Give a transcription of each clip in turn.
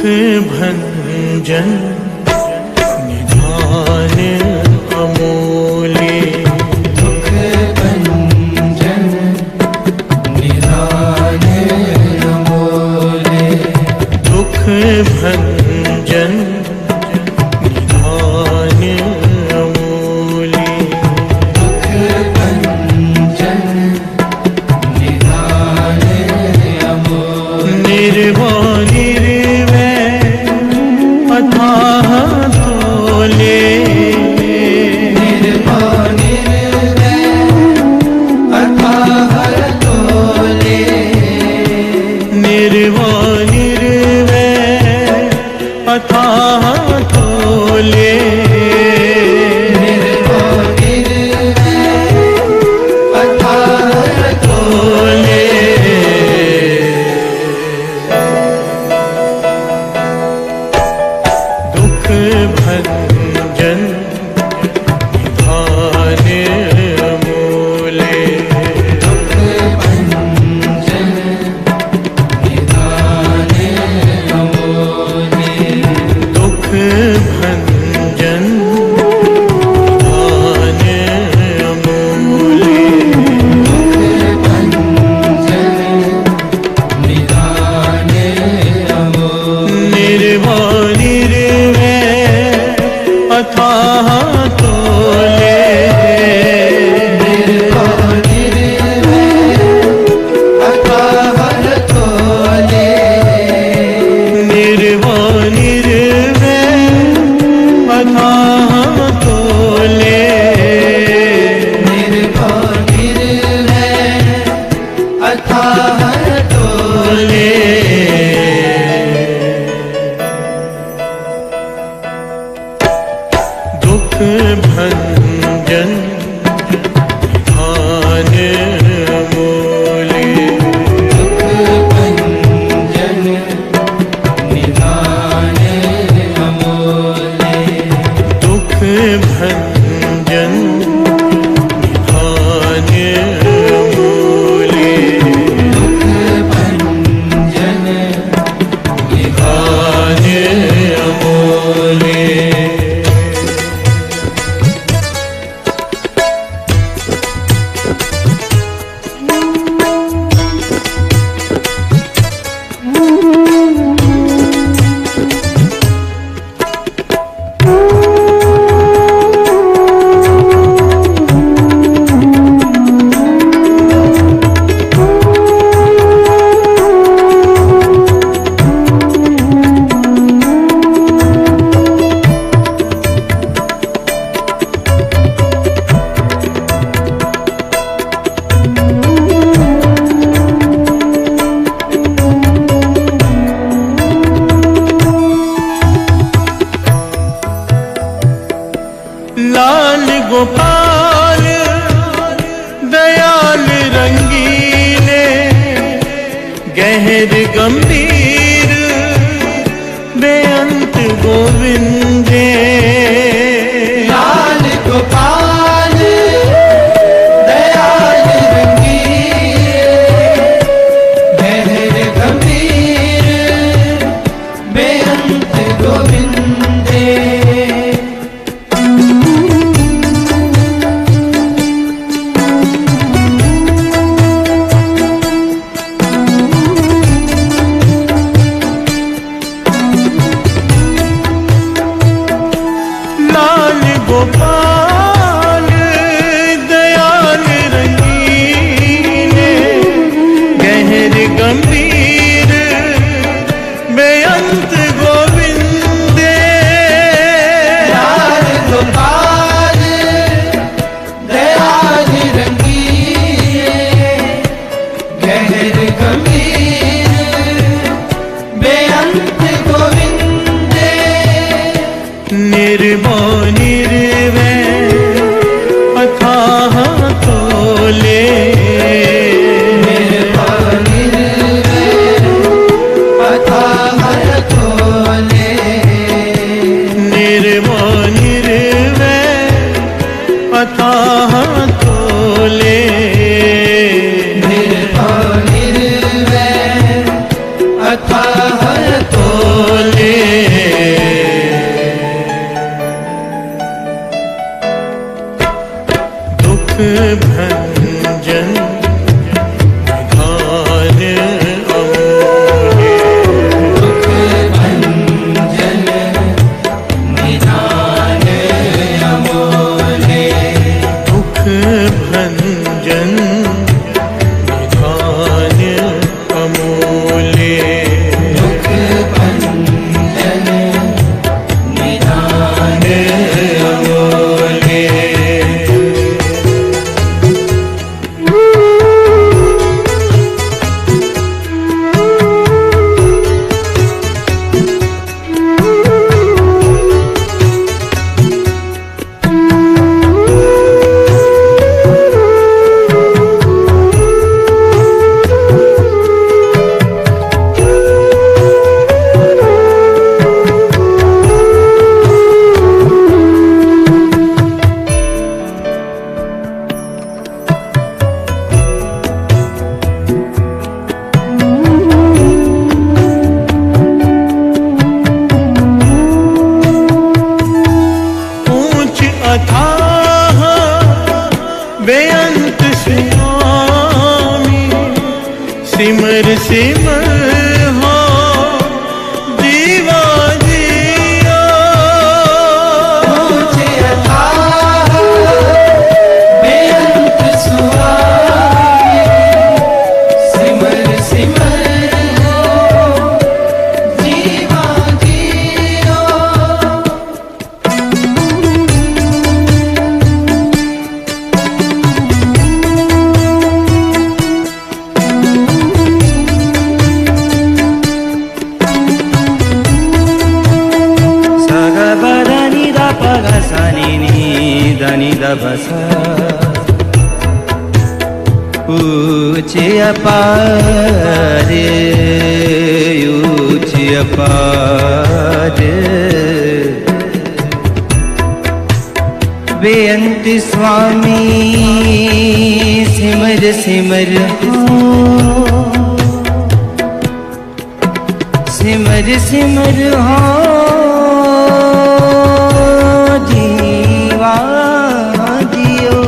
भंजन निधान अमूल्य, दुख भंजन निधान अमूल्य, दुख भंजन निधान अमूल्य, दुख भंजन निधान अमूल्य, निर्वाण अथाह तोले, निर्वाण अथाह तोले, निर्वाण अथाह तोले, निर्वाण अथाह तोले, दुख भंजन निधान अमूल्य, दुख भंजन निधान अमूल्य, दुख भंजन निधान अमूल्य, दुख भंजन निधान अमूल्य, निर्वाण अथाह तोले, निर्वाण अथाह तोले, निर्वाण अथाह तोले, निर्वाण अथाह तोले, दुख भंजन निधान अमूल्य, दुख भंजन निधान अमूल्य, दुख भंजन निधान अमूल्य, दुख भंजन निधान अमूल्य, लाल गोपाल दयाल रंगीले, गहर गंभीर बेअंत गोविंदे, लाल गोपाल दयाल रंगीले, गहर गंभीर बेअंत गोविंदे, लाल गोपाल दयाल रंगीले, गहर गंभीर बेअंत गोविंदे, लाल गोपाल दयाल रंगीले, गहर गंभीर बेअंत गोविंदे, निर्वाण अथाह तोले, निर्वाण अथाह तोले, निर्वाण अथाह तोले, निर्वाण अथाह तोले, दुख भंजन निधान अमोहे, दुख भंजन निधान अमोले, दुख भंजन निधान अमोले, दुख भंजन निधान अमोले। ऊंच अथाह बेअंत स्वामी, सिमर सिमर हो जीवा जिया, ऊंचे अथाह बेअंत स्वामी, सिमर सिमर हो जीवा जियो। Sagabadani da pagasani ni dani da basa, ऊंचे अपार ऊंचे अपार, बेअंत स्वामी सिमर सिमर हो, सिमर सिमर हो जीवा जियो।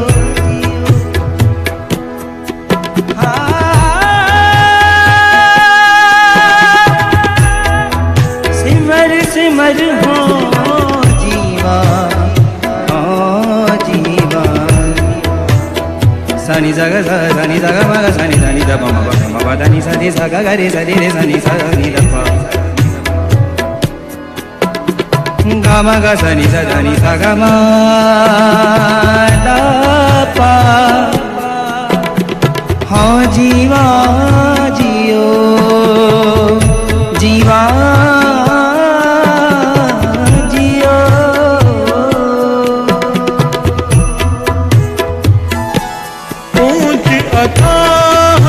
सिमर सिमर हो जीवा, हो जीवा। सनि जग सनि जग मग सनि धनि द पम प धनि सनि स ग रे स रे सनि स नि द प ग म ग सनि स धनि स ग म द प, हो जीवा जियो जीवा जियो। ऊंच अथाह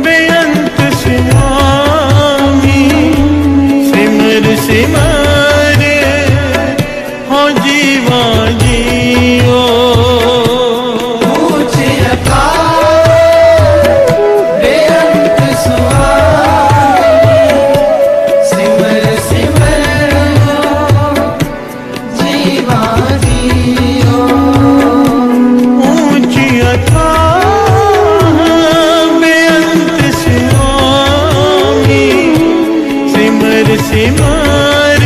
बेअंत स्वामी, सिमर सिमर हो जीवा जियो, ऊंचे अथाह बेअंत स्वामी, सिमर सिमर हो जीवा जियो। ऊंच अथाह बेअंत स्वामी, सिमर सिमर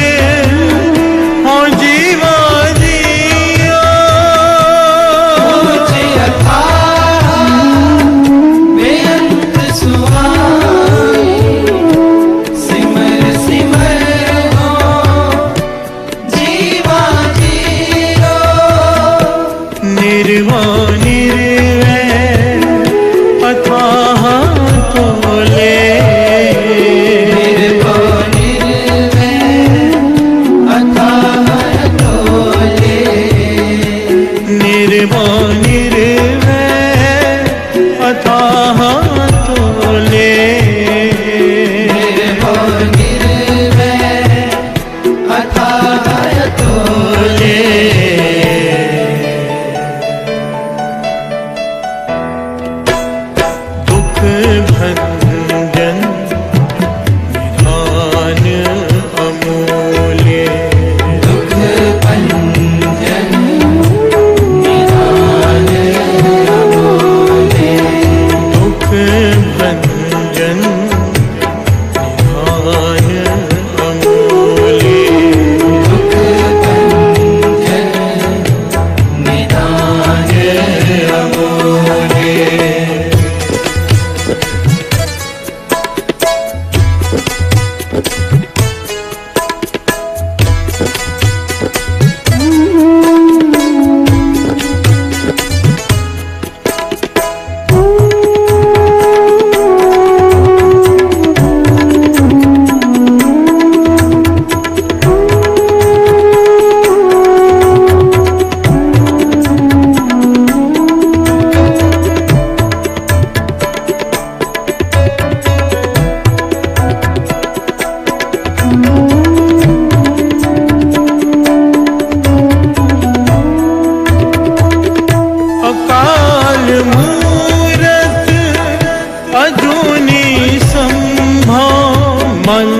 मन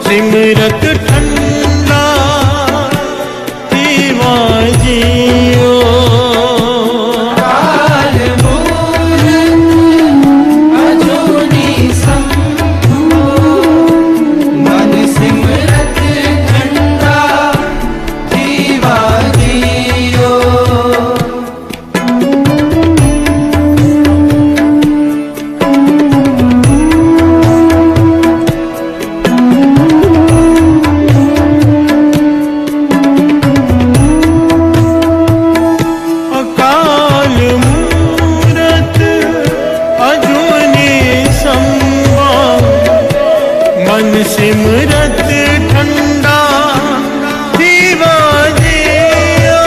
सिमरत ठंडा दीवा जियो काल मूरत अजूनी शंभु मन सिमरत ठंडा दीवा जियो अकाल मूरत अजूनी संभा मन सिमरत ठंडा दीवा जियो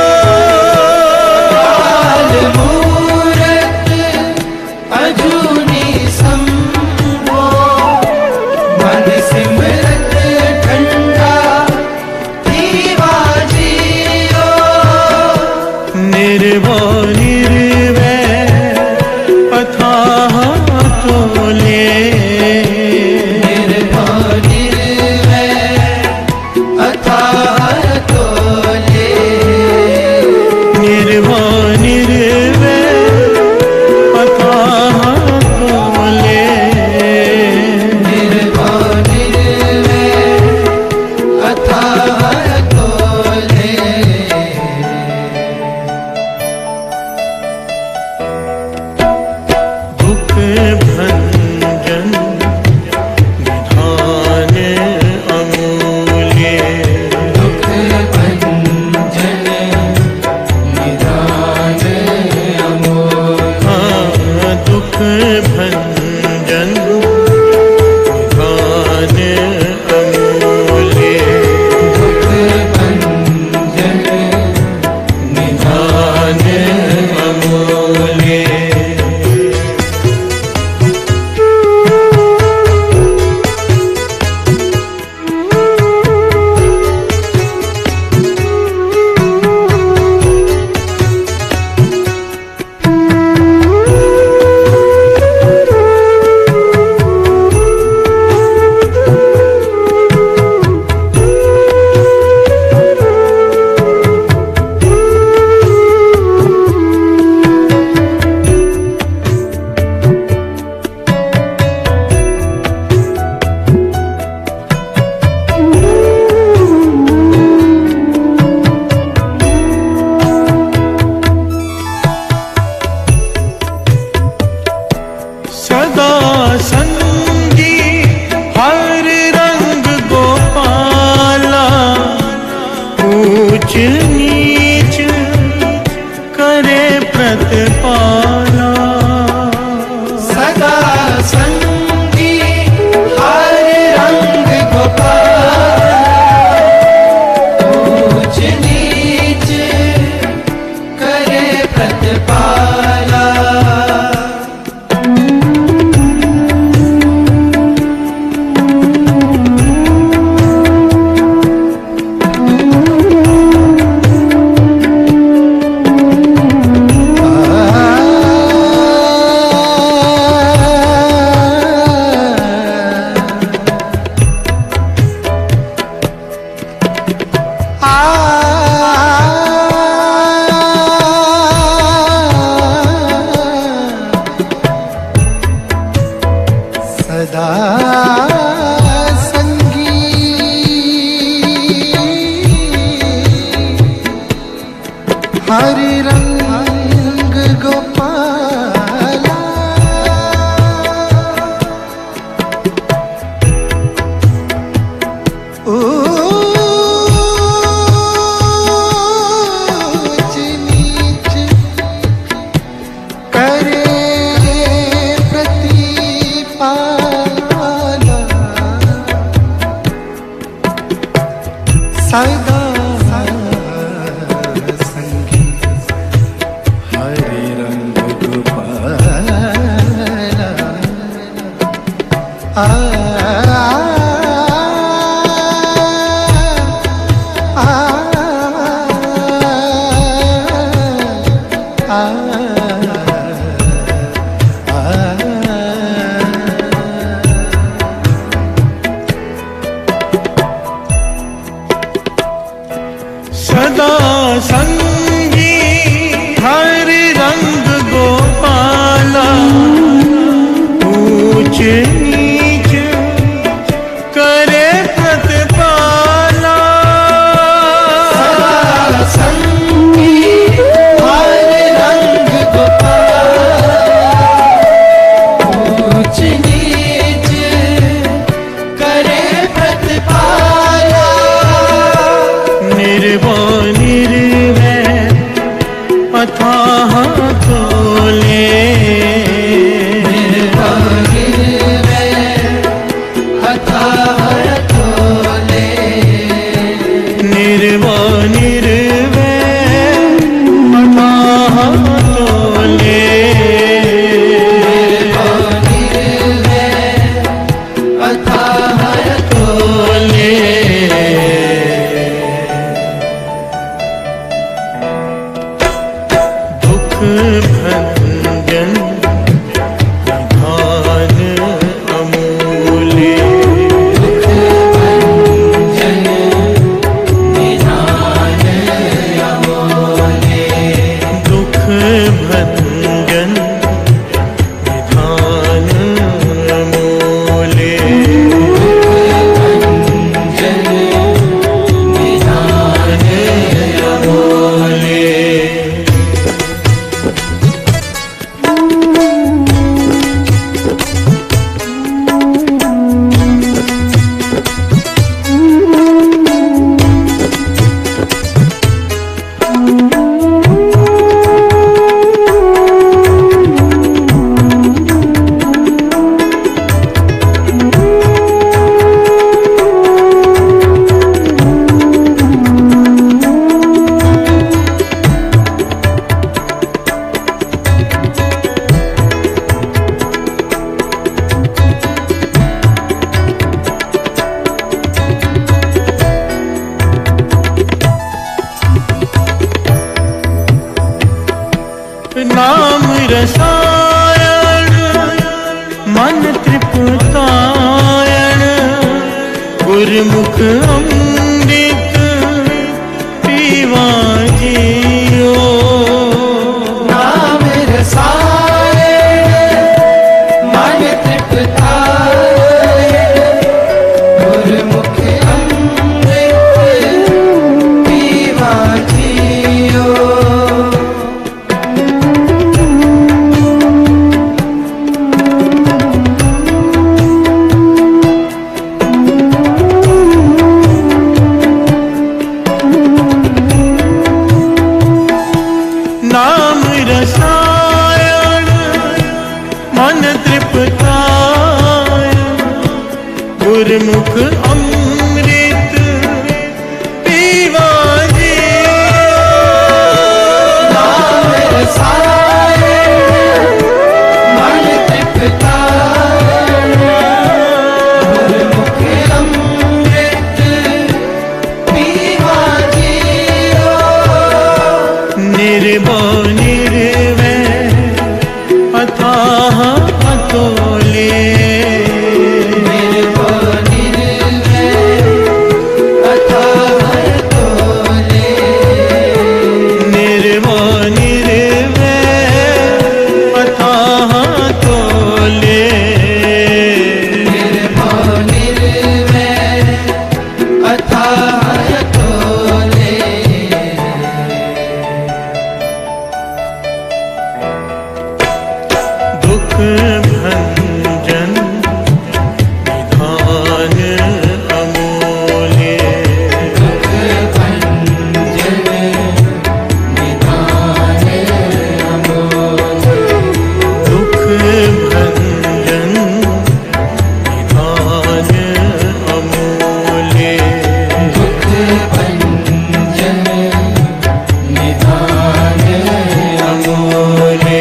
काल मूरत अजूनी शंभो मन सिमरत ठंडा दीवा जियो निर्भय निर्वैर अथाह तोले निर्भय निर्वैर अथाह तोले निर्भय निर्वैर अथाह तोले निर्भय निर्वैर अथाह तोले दुख भंजन निधान अमूल्य दुख भंजन निधान अमोल दुख भंजन निधान अमूल्य दुख भंजन निधान अमूल्य सदा संगी हर रंग गोपाला ऊंच नीच करे प्रतिपाला सदा संगी हर रंग गोपाल ऊंच नीच करे प्रतिपाला सदा संगी हर रंग गोपाला ऊंच नीच करे प्रतिपाला सदा संगी हरे रंग गोपाला रसायन मन तृप्तायन गुरमुख अमृत पीवा जियो नाम रसायन मन तृप्तायन गुरमुख अमृत पीवा जियो नाम रसायन मन तृप्तायन गुरमुख अमृत पीवा नाम रसायन मन तृप्तायन गुरमुख अमृत पीवा जियो निर्भो निर्वैर अथाह अतोले निर्भो निर्वैर अथाह तोले निर्भो निर्वैर अथाह तोले निर्भो निर्वैर अथाह तोले दुख भंजन निधान अमूल्य दुख भंजन निधान अमोल दुख भंजन निधान अमूल्य दुख भंजन निधान अमूल्य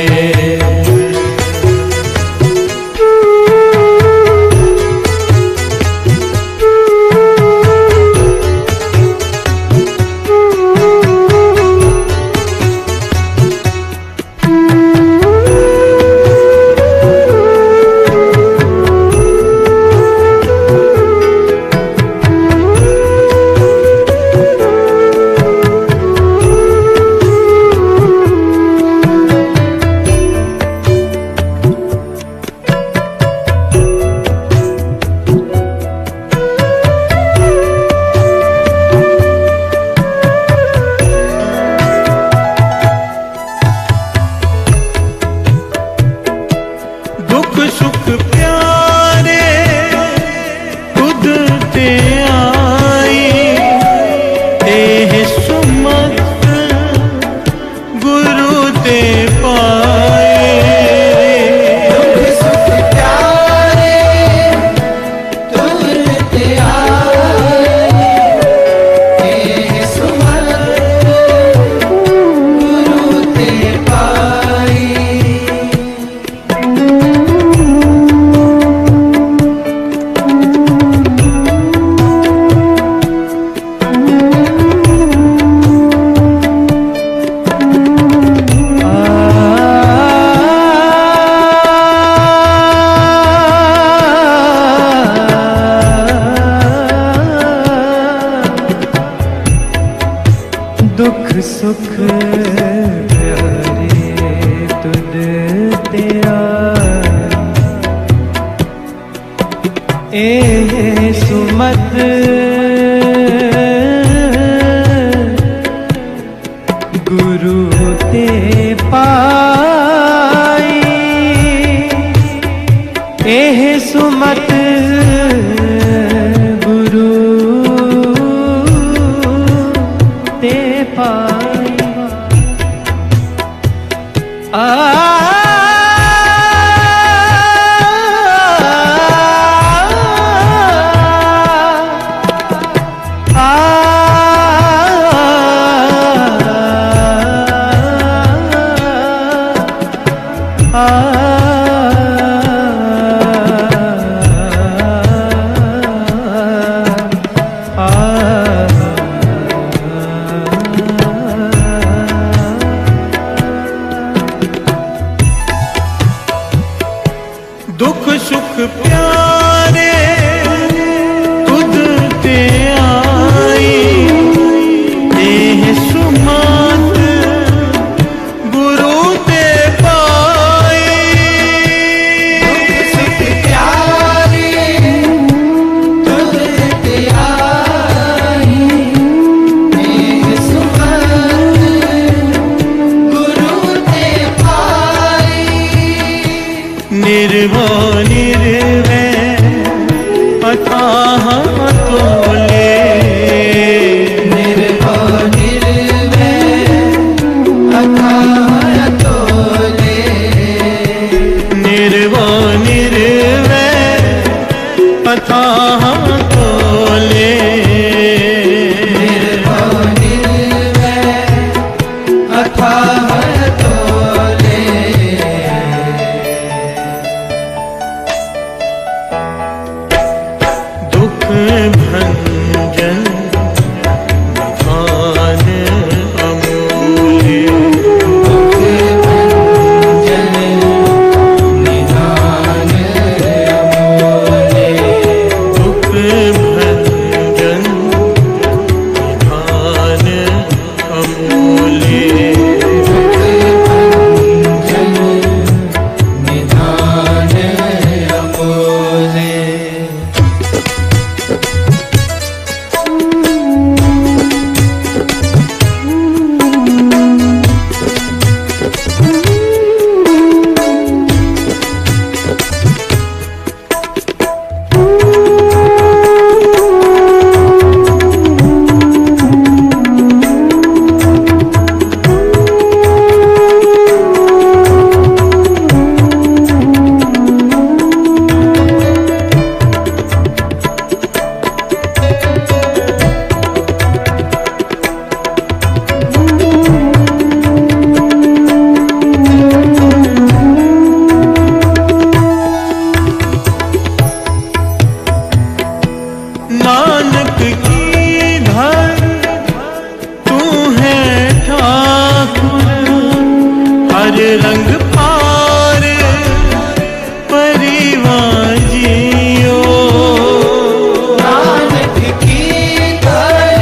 दुख सुख प्यारे खुद ते आई तेह सुमत गुरु ते पाए दुख सुख प्यारे तुर ते आए तेह सुमत गुरु ते पाई दुख सुख प्यारे तुद ते आए ए सुमत गुरु ते पाई एह सुमत गुरु ते पाई अथाह तोले। निर्भव निर्वैर अथाह तोले। दुख भंजन निधान अमूल्य। दुख भंजन निधान अमूल्य। दुख भंजन निधान अमूल्य। निधान अमूल्य। नानक की धर तू है ठाकुर। हर रंग पार परिवार जियो। नानक की धर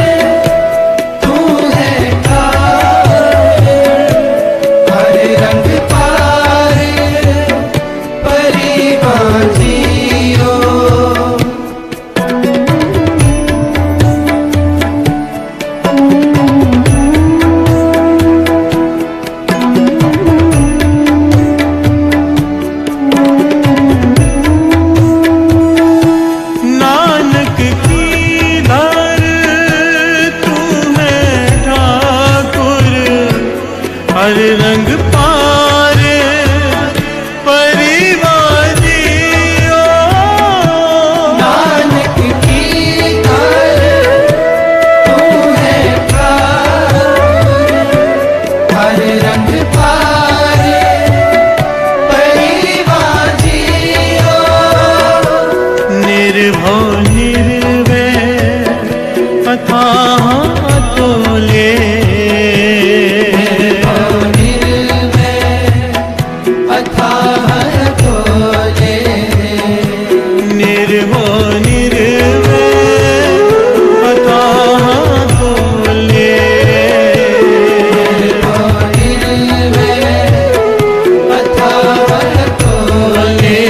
तू है ठाकुर। हर रंग पार परिवार जियो। नानक की धर तू है ठाकुर। हर रंग पार परिवार जियो। नानक की धर तू है ठाकुर। हर रंग पार परिवार जियो। निर्भव निर्वैर अथाह तोले। निर्भव निर्वैर अथाह तोले। निर्भव निर्वैर अथाह तोले। निर्भव निर्वैर अथाह तोले।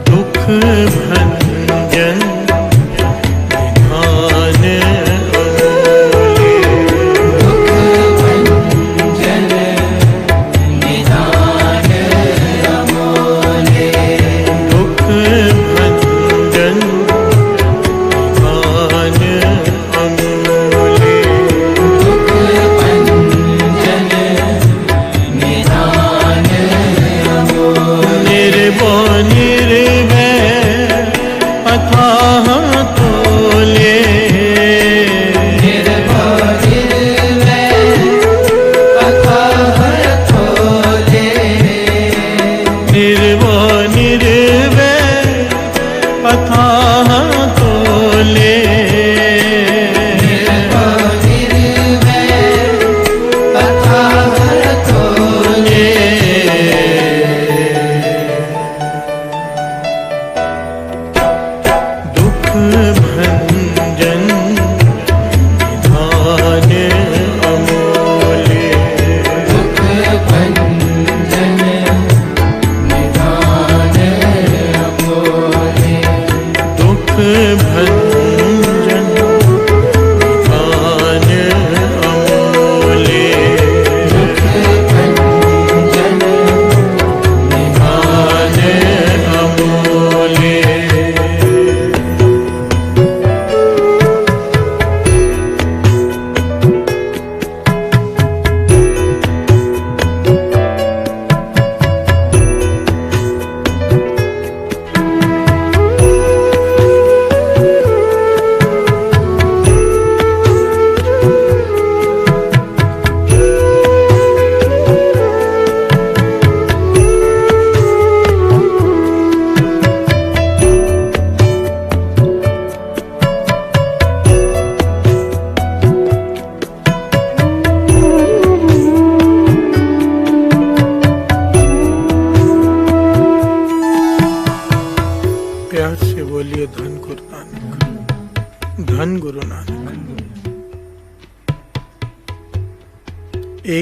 दुख भंजन निधान अमूल्य। दुख भंजन निधान अमूल्य। दुख भंजन निधान अमूल्य। दुख भंजन निधान अमूल्य। निर्भव निर्वैर अथाह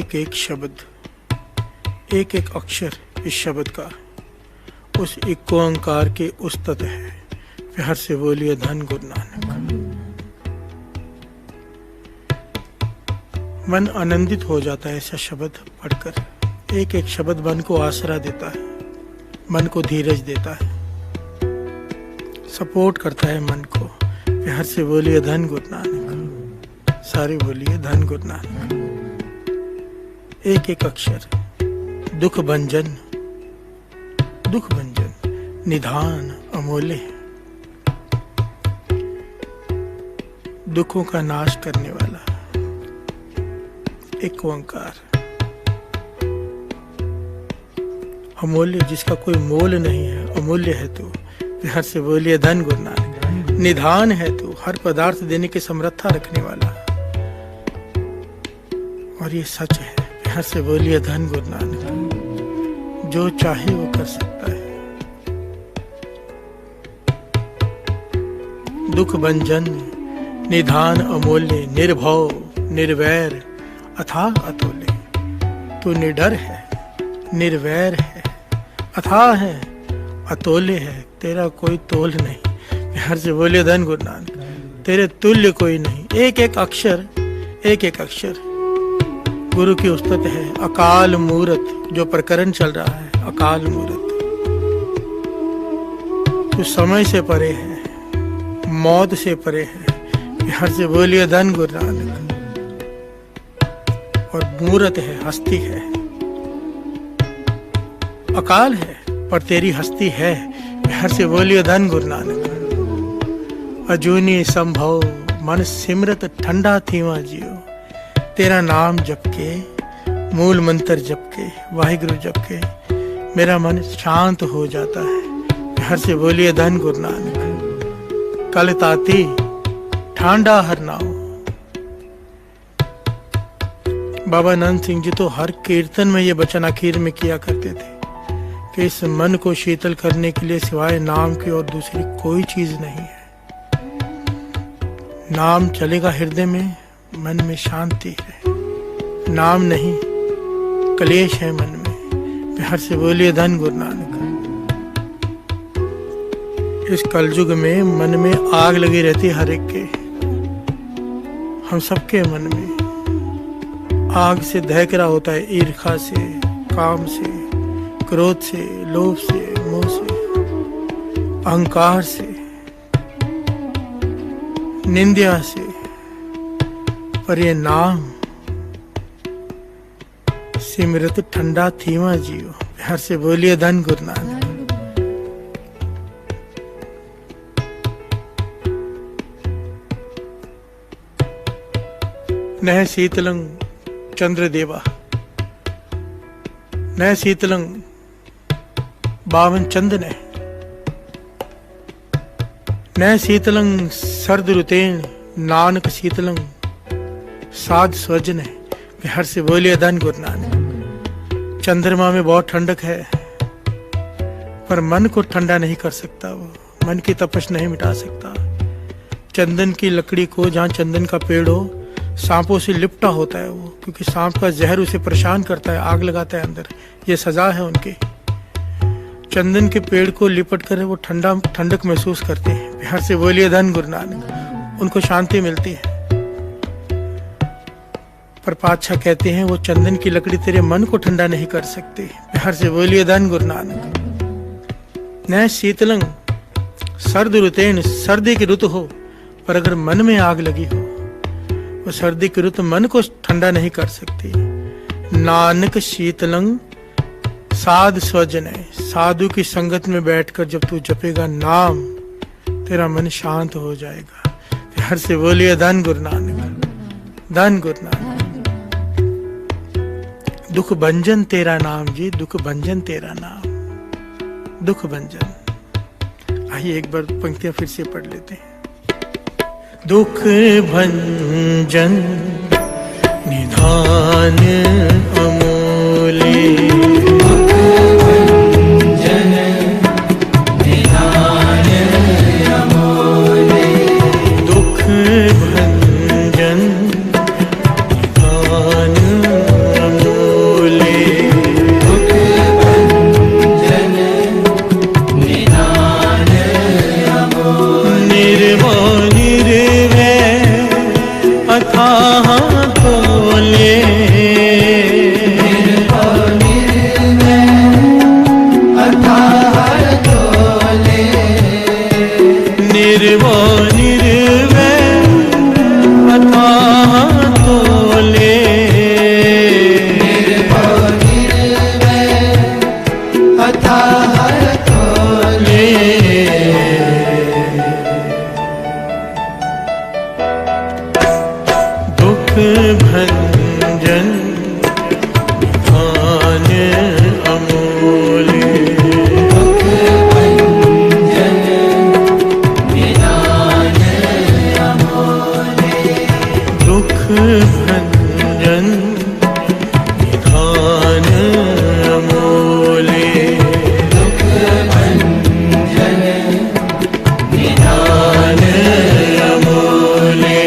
एक एक शब्द, एक एक अक्षर इस शब्द का उस एक ओंकार के उस्तत है। प्यार से बोलिए धन गुरु नानक। मन आनंदित हो जाता है ऐसा शब्द पढ़कर। एक एक शब्द मन को आसरा देता है, मन को धीरज देता है, सपोर्ट करता है मन को। प्यार से बोलिए धन गुरु नानक। सारे बोलिए धन गुरु नानक। एक एक अक्षर दुख भंजन, दुख भंजन निधान अमूल्य, दुखों का नाश करने वाला एक ओंकार अमूल्य, जिसका कोई मोल नहीं है, अमूल्य है तू। प्यार से बोलिए धन गुरु नानक। निधान है तू, हर पदार्थ देने की समर्था रखने वाला, और ये सच है। प्यार से बोलिए धन गुरु नानक। जो चाहे वो कर सकता है। दुख भंजन निधान अमूल्य, निर्भव निर्वैर अथाह अतुल्य। तू निडर है, निर्वैर है, अथाह है, अतुल्य है, तेरा कोई तोल नहीं। प्यार से बोलिए धन गुरु नानक। तेरे तुल्य कोई नहीं। एक एक अक्षर, एक एक अक्षर गुरु की उस्तत है। अकाल मूरत, जो प्रकरण चल रहा है, अकाल मूरत। तू समय से परे है, मौत से परे है। प्यार से बोलिए धन गुरु नानक। और मूरत है, हस्ती है, अकाल है पर तेरी हस्ती है। प्यार से बोलिए धन गुरु नानक। अजूनी संभव मन सिमरत ठंडा थीवा जियो। तेरा नाम जप के, मूल मंत्र जप के, वाहिगुरु जप के मेरा मन शांत हो जाता है। प्यार से बोलिए धन गुरु नानक। कल ताती ठांडा हर नाव। बाबा नंद सिंह जी तो हर कीर्तन में ये वचन आखिर में किया करते थे कि इस मन को शीतल करने के लिए सिवाय नाम की और दूसरी कोई चीज नहीं है। नाम चलेगा हृदय में, मन में शांति है। नाम नहीं, कलेश है मन में। प्यार से बोलिए धन गुरु नानक। इस कलयुग में मन में आग लगी रहती है हर एक के, हम सबके मन में आग से दहक रहा होता है। ईर्ष्या से, काम से, क्रोध से, लोभ से, मोह से, अहंकार से, निंदा से। पर ये नाम सिमरत ठंडा थीवा जियो। प्यार से बोलिए धन गुरु नानक। नह शीतलं चंद्रदेवा, नह शीतलं बावन चंदन है, न शीतलं सर्द रुतेन नानक शीतलं साध स्वजन है। प्यार से बोलिए धन गुरु नानक। चंद्रमा में बहुत ठंडक है पर मन को ठंडा नहीं कर सकता, वो मन की तपश नहीं मिटा सकता। चंदन की लकड़ी को, जहाँ चंदन का पेड़ हो, सांपों से लिपटा होता है वो, क्योंकि सांप का जहर उसे परेशान करता है, आग लगाता है अंदर। ये सजा है उनकी। चंदन के पेड़ को लिपट कर वो ठंडक महसूस करते हैं। प्यार से बोलिए धन गुरु नानक। उनको शांति मिलती है। पर पातशाह कहते हैं वो चंदन की लकड़ी तेरे मन को ठंडा नहीं कर सकती। प्यार से बोलिए धन गुरु नानक। न शीतलं सर्द रुतेन, सर्दी की ऋतु हो पर अगर मन में आग लगी हो, वो सर्दी की ऋतु मन को ठंडा नहीं कर सकती। नानक शीतलं साध स्वजन है। साधु की संगत में बैठकर जब तू जपेगा नाम, तेरा मन शांत हो जाएगा। प्यार से बोलिए धन गुरु नानक। धन गुरु नानक। दुख भंजन तेरा नाम जी, दुख भंजन तेरा नाम, दुख भंजन। आइए एक बार पंक्तियां फिर से पढ़ लेते हैं। दुख भंजन निधान अमूल्य, दुख भंजन निधान अमूल्य, दुख भंजन निधान अमूल्य, बाधा हर खोले, दुख भंजन निधान अमोले, दुख भंजन निधान अमोले, दुख भंजन निधान अमोले, दुख भंजन निधान अमोले।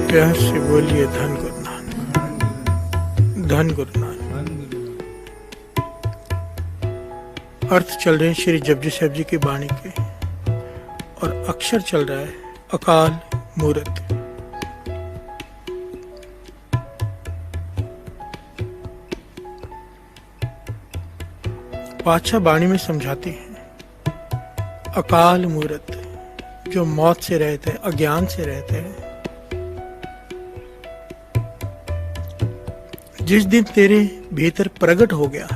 प्यार से बोलिए धन गुरु नानक, धन गुरु नानक। अर्थ चल रहे हैं श्री जपजी साहब जी की वाणी के, और अक्षर चल रहा है अकाल मूरत। पातशाह वाणी में समझाते हैं अकाल मूरत, जो मौत से रहते हैं, अज्ञान से रहते हैं, जिस दिन तेरे भीतर प्रकट हो गया,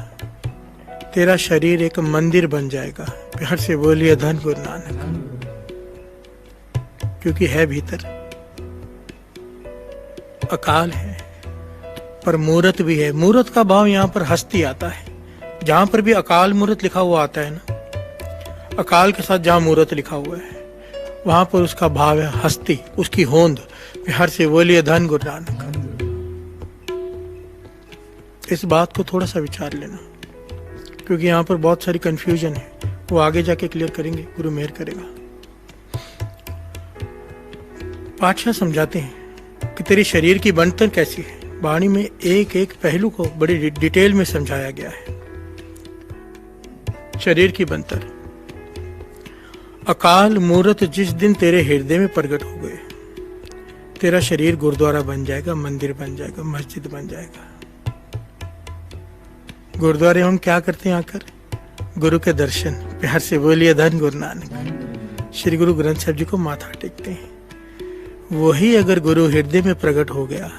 तेरा शरीर एक मंदिर बन जाएगा। प्यार से बोलिए धन गुरु नानक, क्योंकि है भीतर अकाल है पर मूरत भी है। मूरत का भाव यहाँ पर हस्ती आता है। जहां पर भी अकाल मूरत लिखा हुआ आता है ना, अकाल के साथ जहां मूरत लिखा हुआ है वहां पर उसका भाव है हस्ती, उसकी होंद। प्यार से बोलिए धन गुरु नानक। इस बात को थोड़ा सा विचार लेना, क्योंकि यहाँ पर बहुत सारी कंफ्यूजन है, वो आगे जाके क्लियर करेंगे, गुरु मेहर करेगा। पातशाह समझाते हैं कि तेरी शरीर की बनतन कैसी है। वाणी में एक एक पहलू को बड़ी डिटेल में समझाया गया है। शरीर की बनतन, अकाल मूरत जिस दिन तेरे हृदय में प्रकट हो गए, तेरा शरीर गुरुद्वारा बन जाएगा, मंदिर बन जाएगा, मस्जिद बन जाएगा। गुरुद्वारे हम क्या करते हैं आकर? गुरु के दर्शन। प्यार से बोलिए धन गुरु नानक। श्री गुरु ग्रंथ साहब जी को माथा टेकते हैं। वही अगर गुरु हृदय में प्रकट हो गया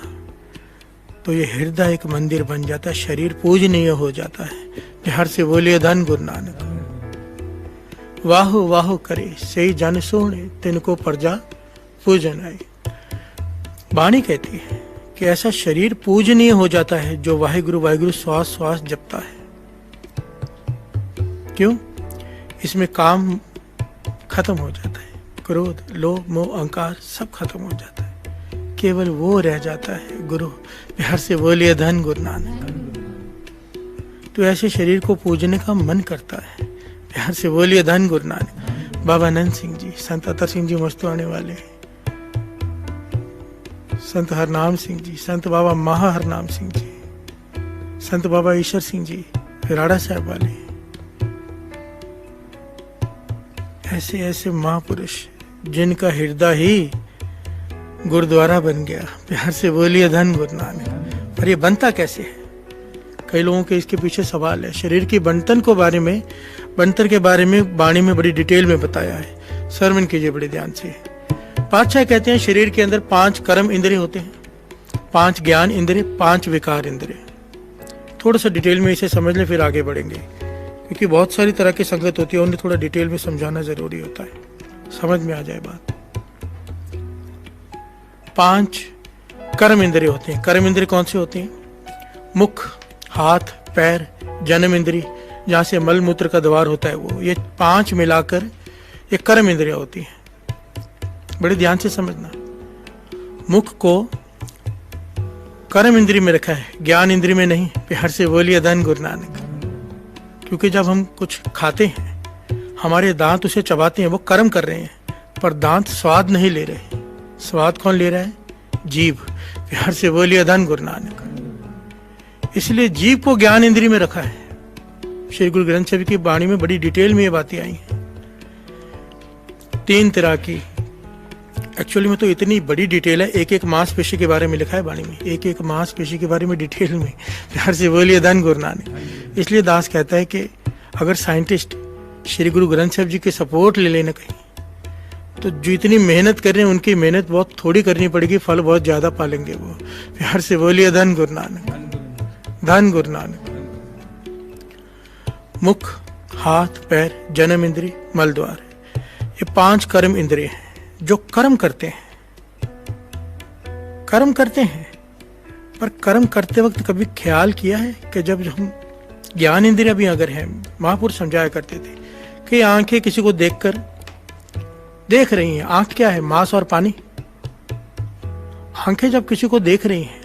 तो ये हृदय एक मंदिर बन जाता है, शरीर पूजनीय हो जाता है। प्यार से बोलिए धन गुरु नानक। वाहो वाहो करे सही जन सोने, तिनको प्रजा पूजन आए। वाणी कहती है कि ऐसा शरीर पूजनीय हो जाता है जो वाहिगुरु वाहिगुरु श्वास श्वास जपता है। क्यों? इसमें काम खत्म हो जाता है, क्रोध लोभ मोह अहंकार सब खत्म हो जाता है, केवल वो रह जाता है गुरु। प्यार से बोलिए धन गुरु नानक। तो ऐसे शरीर को पूजने का मन करता है। प्यार से बोलिए धन गुरु नानक। बाबा आनंद सिंह जी, संत अतर सिंह जी मस्तवाने वाले, संत हरनाम सिंह जी, संत बाबा महा हरनाम सिंह जी, संत बाबा ईश्वर सिंह जी राड़ा साहब वाले, ऐसे ऐसे महापुरुष जिनका हृदय ही गुरुद्वारा बन गया। प्यार से बोलिए धन गुरु नानक। पर ये बनता कैसे है? कई लोगों के इसके पीछे सवाल है। शरीर की बनतन के बारे में वाणी में बड़ी डिटेल में बताया है। श्रवण कीजिए बड़े ध्यान से। पातशाह कहते हैं शरीर के अंदर 5 कर्म इंद्रिय होते हैं, 5 ज्ञान इंद्रिय, 5 विकार इंद्रिय। थोड़ा सा डिटेल में इसे समझ लें, फिर आगे बढ़ेंगे, क्योंकि बहुत सारी तरह की संगत होती है, उन्हें थोड़ा डिटेल में समझाना जरूरी होता है, समझ में आ जाए बात। 5 कर्म इंद्रिय होते हैं। कर्म इंद्रिय कौन से होते हैं? मुख, हाथ, पैर, जन्म इंद्रिय, जहां से मल मूत्र का द्वार होता है वो, ये 5 मिलाकर ये कर्म इंद्रिया होती है। बड़े ध्यान से समझना। मुख को कर्म इंद्रिय में रखा है, ज्ञान इंद्रिय में नहीं। प्यार से बोलिए धन गुरु नानक। क्योंकि जब हम कुछ खाते हैं हमारे दांत उसे चबाते हैं, वो कर्म कर रहे हैं, पर दांत स्वाद नहीं ले रहे। स्वाद कौन ले रहा है? जीभ। प्यार से बोलिए धन गुरु नानक। इसलिए जीभ को ज्ञान इंद्री में रखा है। श्री गुरु ग्रंथ साहिब की वाणी में बड़ी डिटेल में ये बातें आई हैं। 3 तरह की, एक्चुअली में तो इतनी बड़ी डिटेल है, एक एक मांसपेशी के बारे में लिखा है वाणी में, एक एक मांसपेशी के बारे में डिटेल में। प्यार से बोलिए धन गुरु नानक। इसलिए दास कहता है कि अगर साइंटिस्ट श्री गुरु ग्रंथ साहिब जी के सपोर्ट ले लेना कहीं, तो जो इतनी मेहनत कर रहे हैं उनकी मेहनत बहुत थोड़ी करनी पड़ेगी, फल बहुत ज्यादा पालेंगे वो। प्यार से बोलिए धन गुरु नानक। धन गुरु नानक। मुख, हाथ, पैर, जन्म इंद्री, मल द्वार, ये 5 कर्म इंद्रिय हैं जो कर्म करते हैं। कर्म करते हैं, पर कर्म करते वक्त कभी ख्याल किया है कि जब हम ज्ञान इंद्रिय भी अगर हैं, महापुरुष समझाया करते थे कि आंखें किसी को देखकर देख रही हैं। आंख क्या है? मांस और पानी। आंखें जब किसी को देख रही हैं,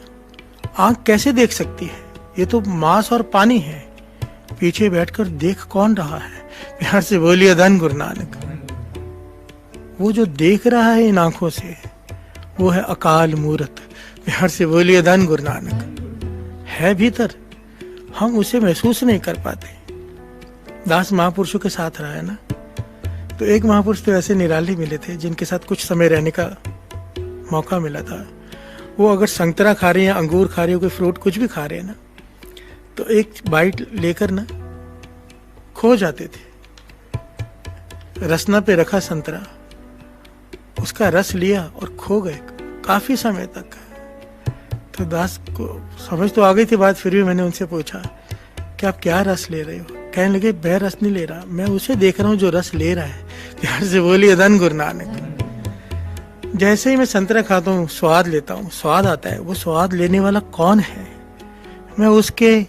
आंख कैसे देख सकती है? ये तो मांस और पानी है। पीछे बैठकर देख कौन रहा है? प्यार से बोलिए धन गुरु नानक। वो जो देख रहा है इन आंखों से, वो है अकाल मूर्त। प्यार से बोलिए धन गुरु नानक। है भीतर, हम उसे महसूस नहीं कर पाते। दास महापुरुषों के साथ रहा है ना, तो एक महापुरुष तो ऐसे निराले मिले थे जिनके साथ कुछ समय रहने का मौका मिला था। वो अगर संतरा खा रहे हैं, अंगूर खा रहे हो, कोई फ्रूट कुछ भी खा रहे हैं ना, तो एक बाइट लेकर ना खो जाते थे। रसना पे रखा संतरा, उसका रस लिया और खो गए काफी समय तक। तो दास को समझ तो आ गई थी बात, फिर भी मैंने उनसे पूछा कि आप क्या रस ले रहे हो? कहने लगे मैं रस नहीं ले रहा, मैं उसे देख रहा हूँ जो रस ले रहा है। प्यार से बोलिए धन गुरु नानक। जैसे ही मैं संतरा खाता हूँ, स्वाद लेता हूँ, स्वाद आता है, वो स्वाद लेने वाला कौन है? मैं उसके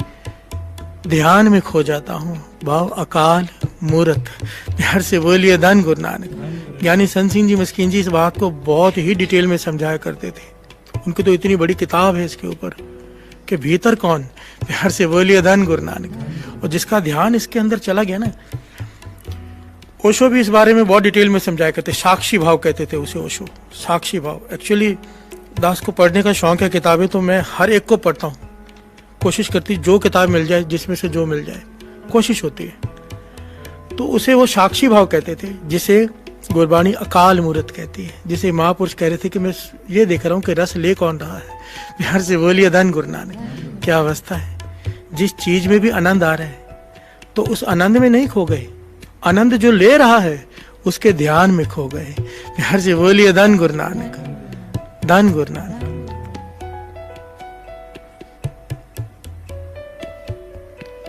ध्यान में खो जाता हूँ। भाव अकाल मूर्त। प्यार से बोलिए धन गुरु नानक। ज्ञानी संत सिंह जी मस्कीन जी इस बात को बहुत ही डिटेल में समझाया करते थे। उनकी तो इतनी बड़ी किताब है इसके ऊपर कि भीतर कौन। प्यार से बोलिए धन गुरु नानक। और जिसका ध्यान इसके अंदर चला गया ना, ओशो भी इस बारे में बहुत डिटेल में समझाया करते। साक्षी भाव कहते थे उसे ओशो, साक्षी भाव। एक्चुअली दास को पढ़ने का शौक है, किताबें तो मैं हर एक को पढ़ता हूँ। कोशिश करती जो किताब मिल जाए, जिसमें से जो मिल जाए, कोशिश होती है। तो उसे वो साक्षी भाव कहते थे, जिसे गुरबाणी अकाल मूर्त कहती है। जिसे महापुरुष कह रहे थे कि मैं ये देख रहा हूँ कि रस ले कौन रहा है। प्यार से बोलिए धन गुरु नानक। क्या अवस्था है! जिस चीज में भी आनंद आ रहा है, तो उस आनंद में नहीं खो गए, आनंद जो ले रहा है उसके ध्यान में खो गए। प्यार से बोलिए धन गुरु नानक। धन गुरु नानक।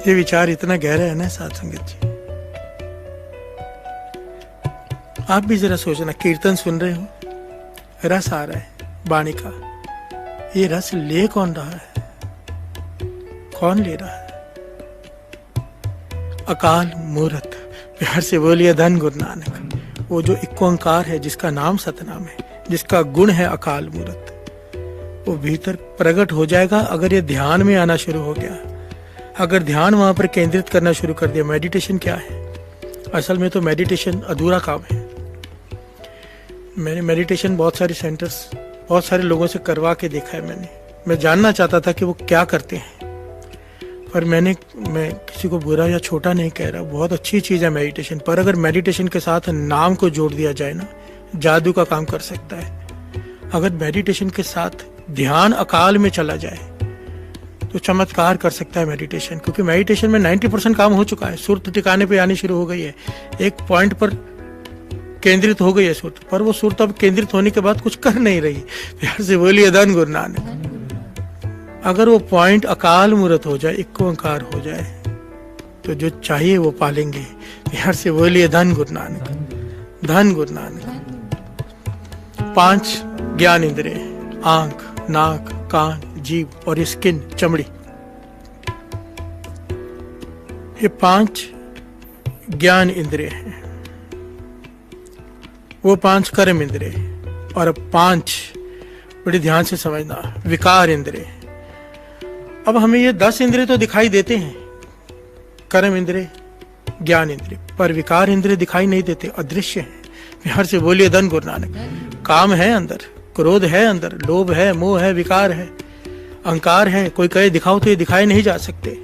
ये विचार इतना गहरा है ना साथ संगत जी। आप भी जरा सोचना, कीर्तन सुन रहे हो, रस आ रहा है वाणी का, ये रस ले कौन रहा है? कौन ले रहा है? अकाल मूर्त। प्यार से बोलिए धन गुरु नानक। वो जो एक ओंकार है, जिसका नाम सतनाम है, जिसका गुण है अकाल मूर्त, वो भीतर प्रकट हो जाएगा अगर ये ध्यान में आना शुरू हो गया। अगर ध्यान वहां पर केंद्रित करना शुरू कर दिया। मेडिटेशन क्या है? असल में तो मेडिटेशन अधूरा काम है। मैंने मेडिटेशन बहुत सारे सेंटर्स, बहुत सारे लोगों से करवा के देखा है। मैं जानना चाहता था कि वो क्या करते हैं, पर मैं किसी को बुरा या छोटा नहीं कह रहा, बहुत अच्छी चीज़ है मेडिटेशन। पर अगर मेडिटेशन के साथ नाम को जोड़ दिया जाए ना, जादू का काम कर सकता है। अगर मेडिटेशन के साथ ध्यान अकाल में चला जाए तो चमत्कार कर सकता है मेडिटेशन। क्योंकि मेडिटेशन में 90% काम हो चुका है, सुरत टिकाने पे आनी शुरू हो गई है, एक पॉइंट पर केंद्रित हो गई है सुरत, पर वो सुरत अब केंद्रित होने के बाद कुछ कर नहीं रही। प्यार से बोलिए धन गुरु नानक। अगर वो पॉइंट अकाल मूर्त हो जाए, एक ओंकार हो जाए, तो जो चाहिए वो पालेंगे। प्यार से बोलिए धन गुरु नानक। धन गुरु नानक। 5 ज्ञान इंद्रिय, आंख, नाक, कान, जीभ और स्किन, चमड़ी, ये 5 ज्ञान इंद्रिय हैं। वो 5 कर्म इंद्रिय, और 5 बड़ी ध्यान से समझना, विकार इंद्रिय। अब हमें ये 10 इंद्रिय तो दिखाई देते हैं, कर्म इंद्रिय, ज्ञान इंद्रिय, पर विकार इंद्रिय दिखाई नहीं देते, अदृश्य है। बिहार से बोलिए धन गुरु नानक। काम है अंदर, क्रोध है अंदर, लोभ है, मोह है, विकार है, अहंकार है। कोई कहे दिखाओ तो ये दिखाए नहीं जा सकते,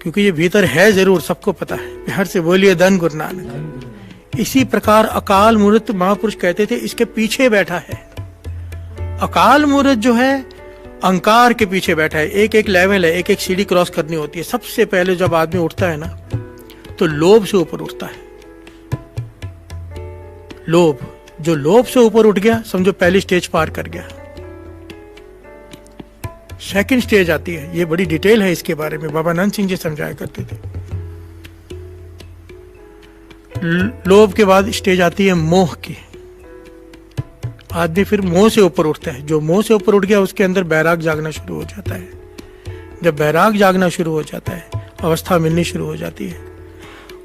क्योंकि ये भीतर है जरूर, सबको पता है। बिहार से बोलिए धन गुरु नानक। इसी प्रकार अकाल मूर्त महापुरुष कहते थे इसके पीछे बैठा है। अकाल मूर्त जो है अहंकार के पीछे बैठा है। एक एक लेवल है, एक एक सीढ़ी क्रॉस करनी होती है। सबसे पहले जब आदमी उठता है ना, तो लोभ से ऊपर उठता है। लोभ, जो लोभ से ऊपर उठ गया समझो पहली स्टेज पार कर गया। सेकंड स्टेज आती है, ये बड़ी डिटेल है इसके बारे में, बाबा आनंद सिंह जी समझाया करते थे। लोभ के बाद स्टेज आती है मोह की। आदमी फिर मोह से ऊपर उठता है। जो मोह से ऊपर उठ गया उसके अंदर बैराग जागना शुरू हो जाता है। जब बैराग जागना शुरू हो जाता है, अवस्था मिलनी शुरू हो जाती है।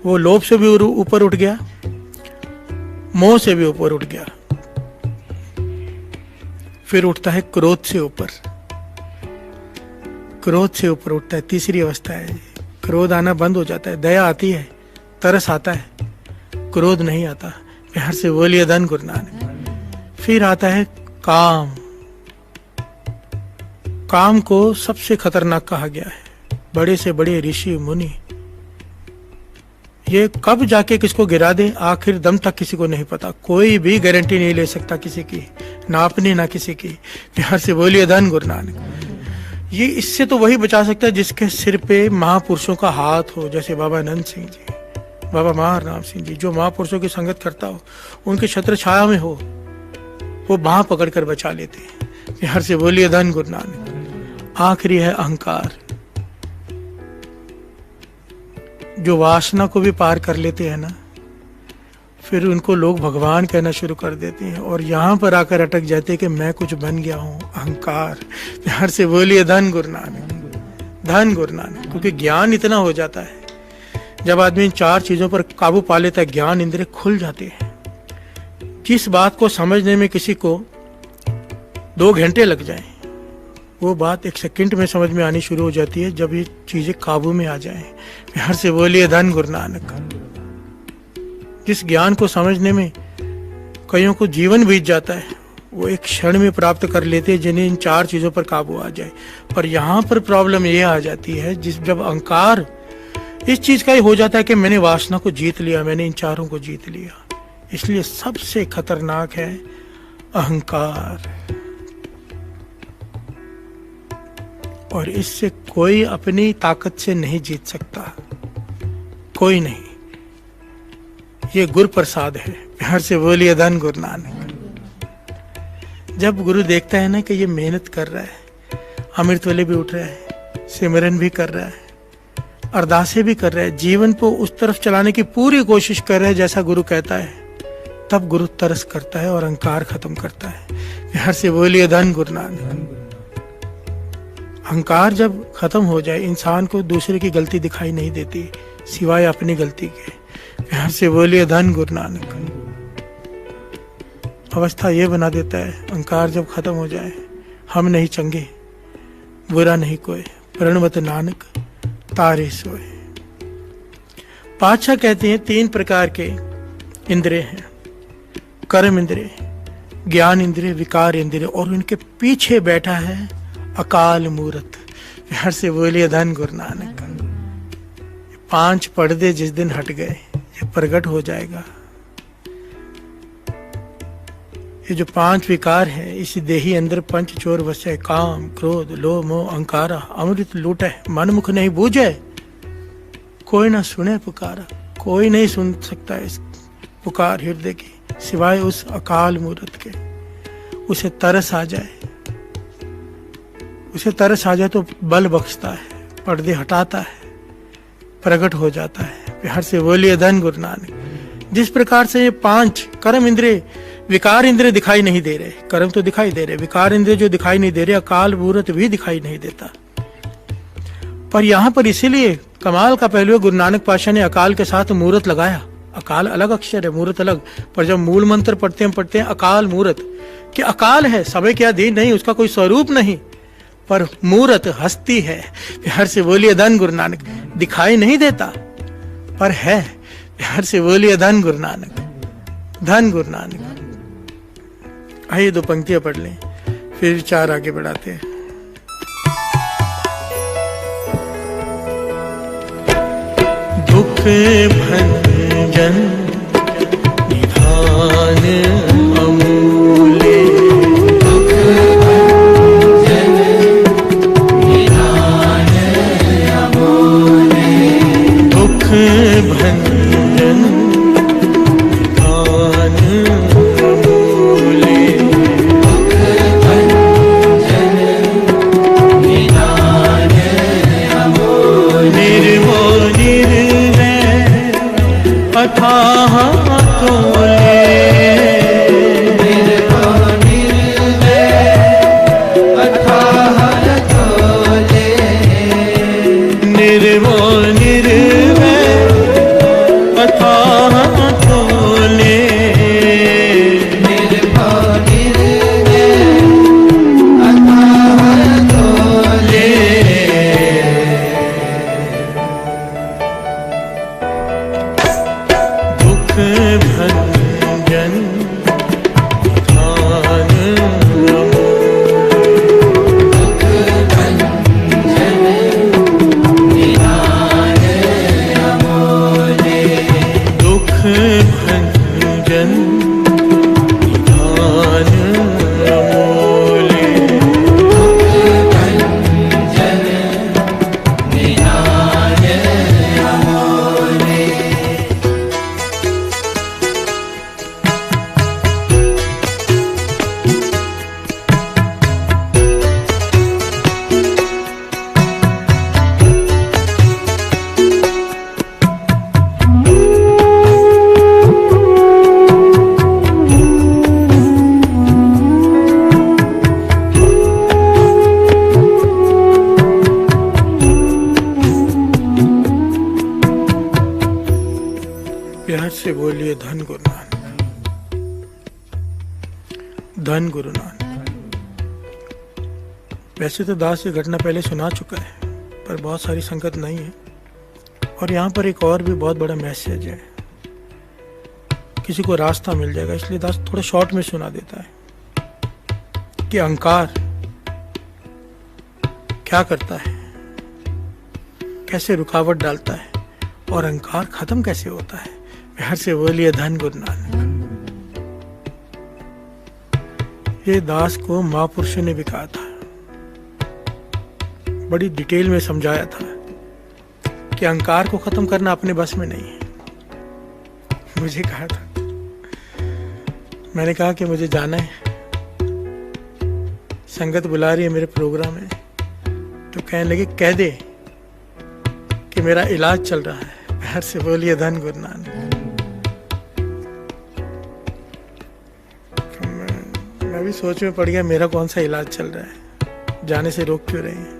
वो लोभ से भी ऊपर उठ गया, मोह से भी ऊपर उठ गया, फिर उठता है क्रोध से ऊपर। क्रोध से ऊपर उठता है, तीसरी अवस्था है। क्रोध आना बंद हो जाता है, दया आती है, तरस आता है, क्रोध नहीं आता। प्यार से बोलिए धन गुरु नानक। फिर आता है काम। काम को सबसे खतरनाक कहा गया है। बड़े से बड़े ऋषि मुनि ये कब जाके किसको गिरा दे आखिर दम तक किसी को नहीं पता। कोई भी गारंटी नहीं ले सकता किसी की, ना अपनी ना किसी की। प्यार से बोलिए धन गुरु नानक। ये इससे तो वही बचा सकता है जिसके सिर पे महापुरुषों का हाथ हो, जैसे बाबा आनंद सिंह जी, बाबा महाराम सिंह जी। जो महापुरुषों की संगत करता हो, उनके छत्र छाया में हो, वो बाह पकड़ कर बचा लेते हैं। प्यार से बोलिए धन गुरु नानक। आखिरी है अहंकार, जो वासना को भी पार कर लेते हैं ना, फिर उनको लोग भगवान कहना शुरू कर देते हैं और यहां पर आकर अटक जाते हैं कि मैं कुछ बन गया हूं। अहंकार। प्यार से बोलिए धन गुरु नानक, धन गुरु नानक। क्योंकि ज्ञान इतना हो जाता है, जब आदमी इन चार चीजों पर काबू पा लेता है, ज्ञान इंद्रिय खुल जाते हैं। जिस बात को समझने में किसी को 2 घंटे लग जाए, वो बात 1 सेकंड में समझ में आनी शुरू हो जाती है, जब ये चीजें काबू में आ जाएं। प्यार से बोलिए धन गुरु नानक। जिस ज्ञान को समझने में कईयों को जीवन बीत जाता है, वो एक क्षण में प्राप्त कर लेते हैं, जिन्हें इन 4 चीजों पर काबू आ जाए। पर यहाँ पर प्रॉब्लम ये आ जाती है, जब अहंकार इस चीज का ही हो जाता है कि मैंने वासना को जीत लिया, मैंने इन चारों को जीत लिया। इसलिए सबसे खतरनाक है अहंकार, और इससे कोई अपनी ताकत से नहीं जीत सकता, कोई नहीं। ये गुरु प्रसाद है। प्यार से बोलिए धन गुरु नानक। जब गुरु देखता है ना कि ये मेहनत कर रहा है, अमृत वेले भी उठ रहा है, सिमरन भी कर रहा है, अरदासें भी कर रहा है, जीवन को उस तरफ चलाने की पूरी कोशिश कर रहा है जैसा गुरु कहता है, तब गुरु तरस करता है और अहंकार खत्म करता है। प्यार से बोलिए धन गुरु नानक। अहंकार जब खत्म हो जाए, इंसान को दूसरे की गलती दिखाई नहीं देती सिवाय अपनी गलती के। प्यार से बोलिए धन गुरु नानक। अवस्था ये बना देता है, अहंकार जब खत्म हो जाए, हम नहीं चंगे, बुरा नहीं कोई, प्रणवत नानक तारे सोए। पातशाह कहते हैं 3 प्रकार के इंद्रिय हैं, कर्म इंद्रिय, ज्ञान इंद्रिय, विकार इंद्रिय, और उनके पीछे बैठा है अकाल मूर्त। प्यार से बोलिए धन गुरु नानक। 5 पर्दे जिस दिन हट गए, ये प्रकट हो जाएगा। ये जो 5 विकार है, इसी देही अंदर पंच चोर वसे, काम क्रोध लोभ मोह अहंकारा, अमृत लूटे मन मुख नहीं बूझे, कोई ना सुने पुकारा। कोई नहीं सुन सकता इस पुकार हृदय की सिवाय उस अकाल मूर्त के। उसे तरस आ जाए, उसे तरस आ जाए तो बल बख्शता है, पर्दे हटाता है, प्रकट हो जाता है। प्यार से बोलिए धन गुरु नानक। जिस प्रकार से ये 5 कर्म इंद्रिय, विकार इंद्रिय दिखाई नहीं दे रहे, कर्म तो दिखाई दे रहे, विकार इंद्रिय जो दिखाई नहीं दे रहे, अकाल मूर्त भी दिखाई नहीं देता। पर यहाँ पर इसीलिए कमाल का पहलू है, गुरु नानक पातशाह ने अकाल के साथ मूर्त लगाया। अकाल अलग अक्षर है, मूर्त अलग, पर जब मूल मंत्र पढ़ते हैं अकाल मूर्त, कि अकाल है, समय के अधीन नहीं, उसका कोई स्वरूप नहीं, पर मूर्त हस्ती है। प्यार से बोलिए धन गुरु नानक। दिखाई नहीं देता, पर है। प्यार से बोलिए धन गुरु नानक, धन गुरु नानक। आइए 2 पंक्तियां पढ़ लें, फिर विचार आगे बढ़ाते हैं। दुख भंजन निधान अमूल्य, दुख भंजन निधान अमूल्य, दुख भंजन निधान अमूल्य, दुख भंजन निधान अमूल्य, निर्मो निर्वै अथाह तोले, निर्भो निर्वै अथाह तोले, निर्मो निर्वै अथाह तोले, निर्भो निर्वै अथाह तोले, दुख भंजन निधान दुख भंजन निधान अमूल्य, दुख भंजन निधान अमूल्य, दुख भंजन निधान अमूल्य, प्यार से बोलिए धन गुरु नानक, धन गुरु नानक। वैसे तो दास ये घटना पहले सुना चुका है, पर बहुत सारी संगत नहीं है। और यहाँ पर एक और भी बहुत बड़ा मैसेज है, किसी को रास्ता मिल जाएगा, इसलिए दास थोड़ा शॉर्ट में सुना देता है कि अहंकार क्या करता है, कैसे रुकावट डालता है और अहंकार खत्म कैसे होता है। प्यार से बोलिए धन गुरु नानक। ये दास को महापुरुषों ने भी कहा था, बड़ी डिटेल में समझाया था कि अहंकार को खत्म करना अपने बस में नहीं है। मुझे कहा था, मैंने कहा कि मुझे जाना है, संगत बुला रही है मेरे प्रोग्राम में, तो कहने लगे कह दे कि मेरा इलाज चल रहा है। प्यार से बोलिए धन गुरु नानक। मैं भी सोच में पड़ गया, मेरा कौन सा इलाज चल रहा है, जाने से रोक क्यों रहे हैं।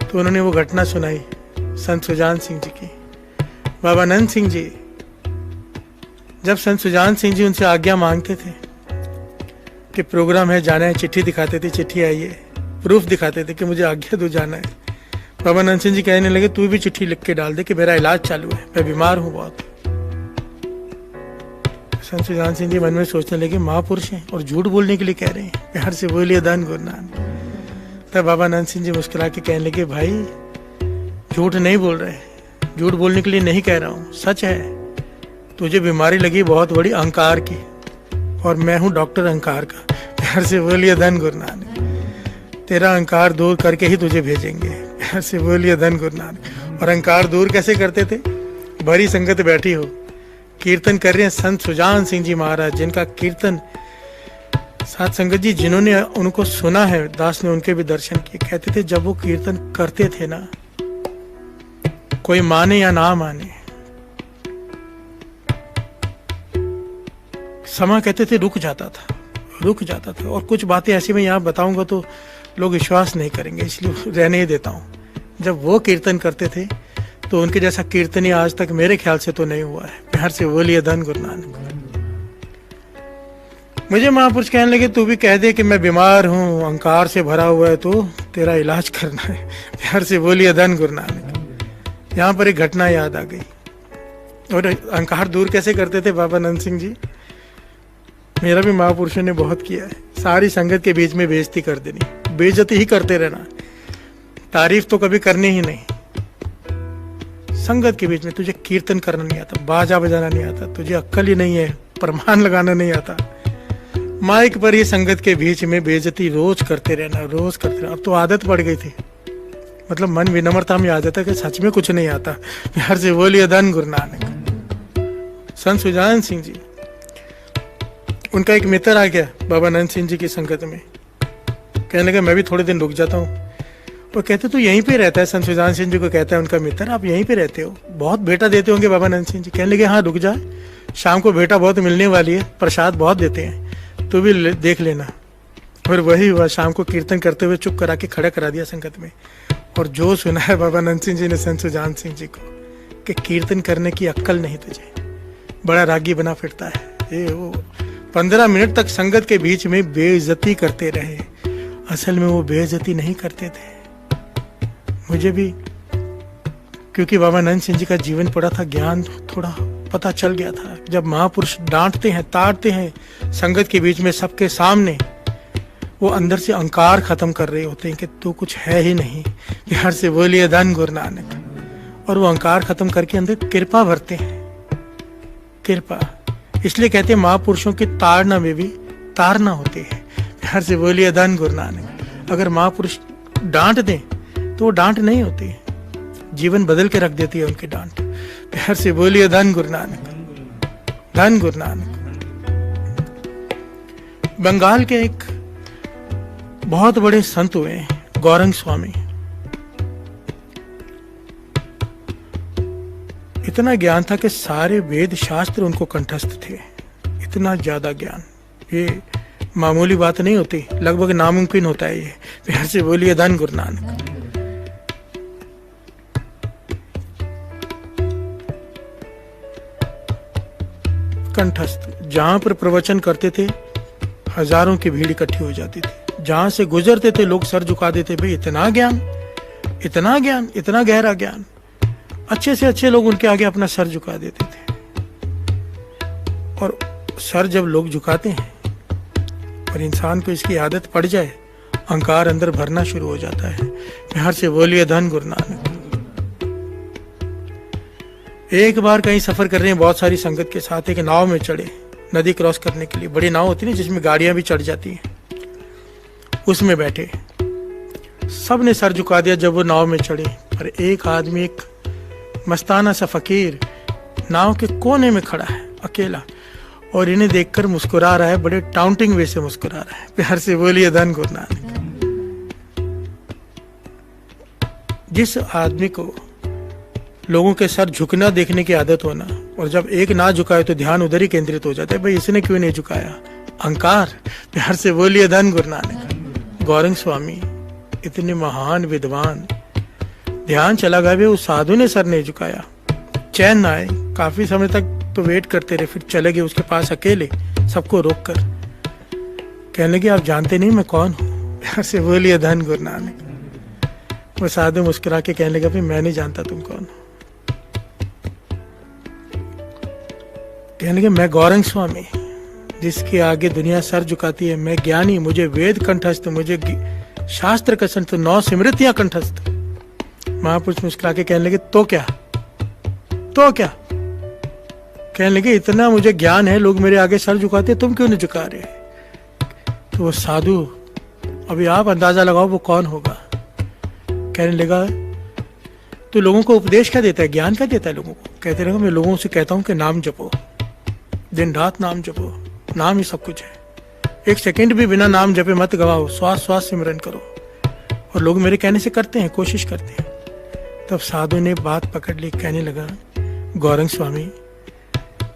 तो उन्होंने वो घटना सुनाई संत सुजान सिंह जी की। बाबा नंद सिंह जी, जब संत सुजान सिंह जी उनसे आज्ञा मांगते थे कि प्रोग्राम है, जाना है, चिट्ठी दिखाते थे, चिट्ठी आई है, प्रूफ दिखाते थे कि मुझे आज्ञा दो, जाना है। बाबा नंद सिंह जी कहने लगे तू भी चिट्ठी लिख के डाल दे कि मेरा इलाज चालू है, मैं बीमार हूँ बहुत। संत सुजान सिंह जी मन में सोचने लगे महापुरुष हैं और झूठ बोलने के लिए कह रहे हैं। प्यार से बोलिए धन गुरु नानक। तब बाबा नंद सिंह जी मुस्कुरा के कहने लगे भाई झूठ नहीं बोल रहे, झूठ बोलने के लिए नहीं कह रहा हूँ, सच है। तुझे बीमारी लगी बहुत बड़ी अहंकार की, और मैं हूँ डॉक्टर अहंकार का। प्यार से बोलिए धन गुरु नानक। तेरा अहंकार दूर करके ही तुझे भेजेंगे। प्यार से बोलिए धन गुरु नानक। और अहंकार दूर कैसे करते थे? भरी संगत बैठी हो, कीर्तन कर रहे हैं संत सुजान सिंह जी महाराज, जिनका कीर्तन साथ संगत जी जिन्होंने उनको सुना है, दास ने उनके भी दर्शन किए। कहते थे जब वो कीर्तन करते थे ना, कोई माने या ना माने, समय कहते थे रुक जाता था, रुक जाता था। और कुछ बातें ऐसी मैं यहाँ बताऊंगा तो लोग विश्वास नहीं करेंगे, इसलिए रहने ही देता हूँ। जब वो कीर्तन करते थे तो उनके जैसा कीर्तन आज तक मेरे ख्याल से तो नहीं हुआ है। प्यार से बोलिए धन गुरु नानक। मुझे महापुरुष कहने लगे तू भी कह दे कि मैं बीमार हूँ, अहंकार से भरा हुआ है, तो तेरा इलाज करना है। प्यार से बोलिए धन गुरु नानक। यहाँ पर एक घटना याद आ गई। और अहंकार दूर कैसे करते थे बाबा नंद सिंह जी? मेरा भी महापुरुषों ने बहुत किया है। सारी संगत के बीच में बेइज्जती कर देनी, बेइज्जती ही करते रहना, तारीफ तो कभी करनी ही नहीं। संगत के बीच में तुझे कीर्तन करना नहीं आता, बाजा बजाना नहीं आता, तुझे अक्ल ही नहीं है, प्रमाण लगाना नहीं आता, माइक पर ही संगत के बीच में बेइज्जती रोज करते रहना, रोज करते रहना। अब तो आदत पड़ गई थी, मतलब मन विनम्रता में आ जाता कि सच में कुछ नहीं आता। प्यार से बोलिए धन गुरु नानक। संत सुजान सिंह जी, उनका एक मित्र आ गया बाबा नंद सिंह जी की संगत में, कहने लगा मैं भी थोड़े दिन रुक जाता हूँ। वो कहते तो यहीं पे रहता है, संत सुजान सिंह जी को कहता है उनका मित्र, आप यहीं पे रहते हो, बहुत बेटा देते होंगे बाबा नंद सिंह जी। कहने लगे हाँ रुक जा, शाम को बेटा बहुत मिलने वाली है, प्रसाद बहुत देते हैं, तू भी देख लेना। और वही हुआ, शाम को कीर्तन करते हुए चुप करा के खड़ा करा दिया संगत में। और जो सुना है बाबा नंद सिंह जी ने संत सुजान सिंह जी को कि कीर्तन करने की अक्ल नहीं तुझे, बड़ा रागी बना फिरता है ये वो। 15 मिनट तक संगत के बीच में बेइज्जती करते रहे। असल में वो बेइज्जती नहीं करते थे। मुझे भी क्योंकि बाबा नंद सिंह जी का जीवन पढ़ा था, ज्ञान थोड़ा पता चल गया था। जब महापुरुष डांटते हैं, ताड़ते हैं संगत के बीच में सबके सामने, वो अंदर से अहंकार खत्म कर रहे होते हैं कि तू कुछ है ही नहीं। प्यार से बोलिए धन गुरु नानक। और वो अहंकार खत्म करके अंदर कृपा भरते हैं, कृपा। इसलिए कहते हैं महापुरुषों की ताड़ना में भी तारना होती है। प्यार से बोलिए धन गुरु नानक। अगर महापुरुष डांट दें तो वो डांट नहीं होती, जीवन बदल के रख देती है उनकी डांट। प्यार से बोलिए धन गुरु नानक, धन गुरु नानक। बंगाल के एक बहुत बड़े संत हुए गौरंग स्वामी। इतना ज्ञान था कि सारे वेद शास्त्र उनको कंठस्थ थे, इतना ज्यादा ज्ञान। ये मामूली बात नहीं होती, लगभग नामुमकिन होता है ये। प्यार से बोलिए धन गुरु नानक। कंठस्थ, जहां पर प्रवचन करते थे हजारों की भीड़ इकट्ठी हो जाती थी। जहां से गुजरते थे लोग सर झुका देते, भाई इतना ज्ञान, इतना ज्ञान, इतना गहरा ज्ञान। अच्छे से अच्छे लोग उनके आगे अपना सर झुका देते थे। और सर जब लोग झुकाते हैं और इंसान को इसकी आदत पड़ जाए, अहंकार अंदर भरना शुरू हो जाता है। प्यार से बोलिए धन गुरु नानक। एक बार कहीं सफर कर रहे हैं बहुत सारी संगत के साथ, एक नाव में चढ़े नदी क्रॉस करने के लिए। बड़ी नाव होती है जिसमें गाड़ियां भी चढ़ जाती हैं, उसमें बैठे। सब ने सर झुका दिया जब वो नाव में चढ़े। पर एक आदमी, एक मस्ताना सा फकीर नाव के कोने में खड़ा है अकेला, और इन्हें देखकर मुस्कुरा रहा है, बड़े टाउंटिंग वे से मुस्कुरा रहा है। प्यार से बोलिए धन गुरु नानक। जिस आदमी को लोगों के सर झुकना देखने की आदत होना, और जब एक ना झुकाए तो ध्यान उधर ही केंद्रित हो जाता है, भाई इसने क्यों नहीं झुकाया, अहंकार। प्यार से बोलिए धन गुरु नानक। गौरंग स्वामी इतने महान विद्वान, ध्यान चला गया भी उस साधु ने सर नहीं झुकाया। चैन ना आए, काफी समय तक तो वेट करते रहे, फिर चले गए उसके पास अकेले, सबको रोक कर। कहने लगे आप जानते नहीं मैं कौन हूँ। प्यार से बोलिए धन गुरु नानक। वो साधु मुस्कुरा के कहने लगा भाई मैं नहीं जानता तुम कौन हो। कहने लगे मैं गौरंग स्वामी, जिसके आगे दुनिया सर झुकाती है। मैं ज्ञानी, मुझे वेद कंठस्थ, मुझे शास्त्र कंठस्थ, 9 स्मृतियां कंठस्थ। महापुरुष मुस्कुरा के कहने लगे तो क्या, तो क्या। कहने लगे इतना मुझे ज्ञान है, लोग मेरे आगे सर झुकाते, तुम क्यों नहीं झुका रहे। तो वो साधु, अभी आप अंदाजा लगाओ वो कौन होगा। कहने लगा तो लोगों को उपदेश क्या देता है, ज्ञान क्या देता है लोगों को। कहते रहो मैं लोगों से कहता हूं कि नाम जपो, दिन रात नाम जपो, नाम ही सब कुछ है। एक सेकंड भी बिना नाम जपे मत गवाओ, श्वास श्वास सिमरन करो। और लोग मेरे कहने से करते हैं, कोशिश करते हैं। तब साधु ने बात पकड़ ली, कहने लगा गौरंग स्वामी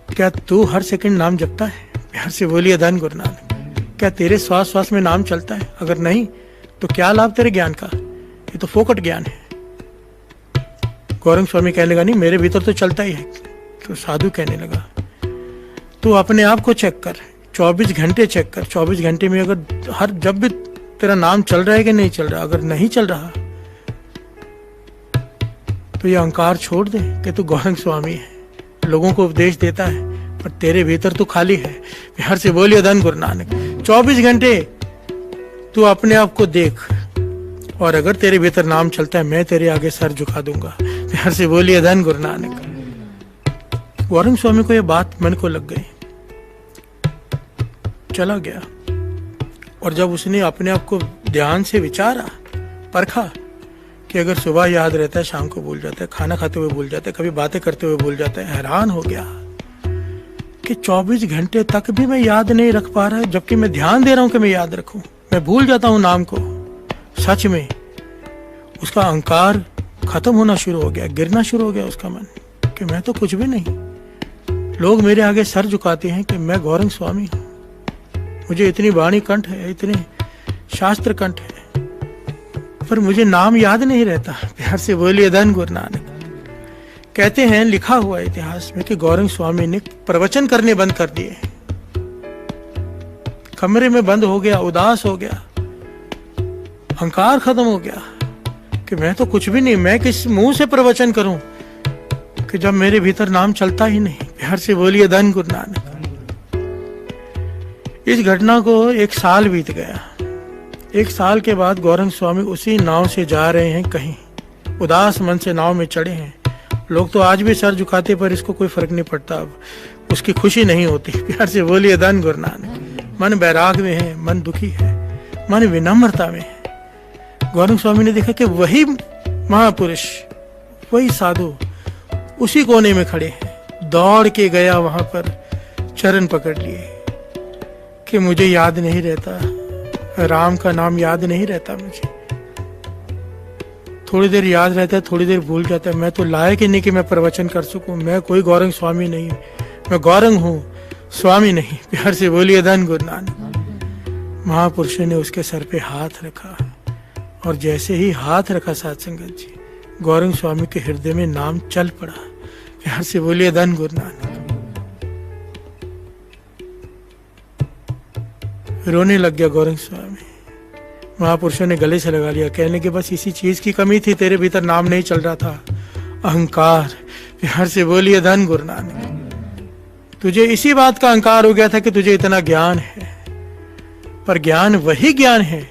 क्या तू हर सेकंड नाम जपता है। प्यार से बोलिए धन गुरु नानक। क्या तेरे श्वास श्वास में नाम चलता है, अगर नहीं तो क्या लाभ तेरे ज्ञान का, ये तो फोकट ज्ञान है। गौरंग स्वामी कहने लगा नहीं मेरे भीतर तो चलता ही है। तो साधु कहने लगा तू अपने आप को चेक कर, 24 घंटे चेक कर। 24 घंटे में अगर हर जब भी तेरा नाम चल रहा है कि नहीं चल रहा, अगर नहीं चल रहा तो ये अहंकार छोड़ दे कि तू गौरंग स्वामी है, लोगों को उपदेश देता है, पर तेरे भीतर तू खाली है। बिहार से बोलिए धन गुरु नानक। 24 घंटे तू अपने आप को देख, और अगर तेरे भीतर नाम चलता है मैं तेरे आगे सर झुका दूंगा। बिहार से बोलिए धन गुरु नानक। गौरंग स्वामी को यह बात मन को लग गई, चला गया। और जब उसने अपने आप को ध्यान से विचारा, परखा कि अगर सुबह याद रहता है शाम को भूल जाता है, खाना खाते हुए भूल जाता है, कभी बातें करते हुए भूल जाता है, हैरान हो गया कि 24 घंटे तक भी मैं याद नहीं रख पा रहा, जबकि मैं ध्यान दे रहा हूं कि मैं याद रखूं, मैं भूल जाता हूं नाम को। सच में उसका अहंकार खत्म होना शुरू हो गया, गिरना शुरू हो गया उसका मन कि मैं तो कुछ भी नहीं। लोग मेरे आगे सर झुकाते हैं कि मैं गौरंग स्वामी हूं, मुझे इतनी वाणी कंठ है, इतने शास्त्र कंठ है, पर मुझे नाम याद नहीं रहता। प्यार से बोलिए धन गुरु नानक। कहते हैं, लिखा हुआ इतिहास में कि गौरंग स्वामी ने प्रवचन करने बंद कर दिए, कमरे में बंद हो गया, उदास हो गया, अहंकार खत्म हो गया कि मैं तो कुछ भी नहीं, मैं किस मुंह से प्रवचन करूं कि जब मेरे भीतर नाम चलता ही नहीं। प्यार से बोलिए धन गुरु नानक। इस घटना को 1 साल बीत गया। 1 साल के बाद गौरंग स्वामी उसी नाव से जा रहे हैं कहीं, उदास मन से नाव में चढ़े हैं। लोग तो आज भी सर झुकाते, पर इसको कोई फर्क नहीं पड़ता, अब उसकी खुशी नहीं होती। प्यार से बोलिए धन गुरु नानक। मन बैराग में है, मन दुखी है, मन विनम्रता में है। गौरंग स्वामी ने देखा कि वही महापुरुष, वही साधु उसी कोने में खड़े हैं। दौड़ के गया वहां पर, चरण पकड़ लिए कि मुझे याद नहीं रहता, राम का नाम याद नहीं रहता मुझे, थोड़ी देर याद रहता है, थोड़ी देर भूल जाता है। मैं तो लायक ही नहीं कि मैं प्रवचन कर सकूं, मैं कोई गौरंग स्वामी नहीं, मैं गौरंग हूं, स्वामी नहीं। प्यार से बोलिए धन गुरु नानक। महापुरुषों ने उसके सर पे हाथ रखा, और जैसे ही हाथ रखा साध संगत जी, गौरंग स्वामी के हृदय में नाम चल पड़ा। प्यार से बोलिए धन गुरु नानक। रोने लग गया गौरंग स्वामी। महापुरुषों ने गले से लगा लिया, कहने के बस इसी चीज की कमी थी, तेरे भीतर नाम नहीं चल रहा था, अहंकार। प्यार से बोलिए धन गुरु नानक। तुझे इसी बात का अहंकार हो गया था कि तुझे इतना ज्ञान है, पर ज्ञान वही ज्ञान है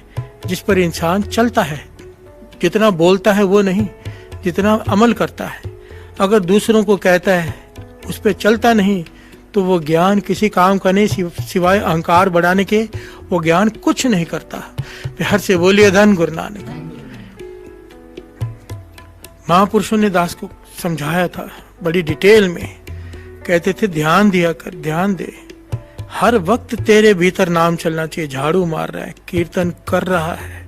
जिस पर इंसान चलता है। जितना बोलता है वो नहीं, जितना अमल करता है। अगर दूसरों को कहता है, उस पर चलता नहीं, तो वो ज्ञान किसी काम का नहीं, सिवाय अहंकार बढ़ाने के वो ज्ञान कुछ नहीं करता। प्यार से बोलिए धन गुरु नानक। महापुरुषों ने दास को समझाया था बड़ी डिटेल में, कहते थे ध्यान दिया कर, ध्यान दे, हर वक्त तेरे भीतर नाम चलना चाहिए। झाड़ू मार रहा है, कीर्तन कर रहा है,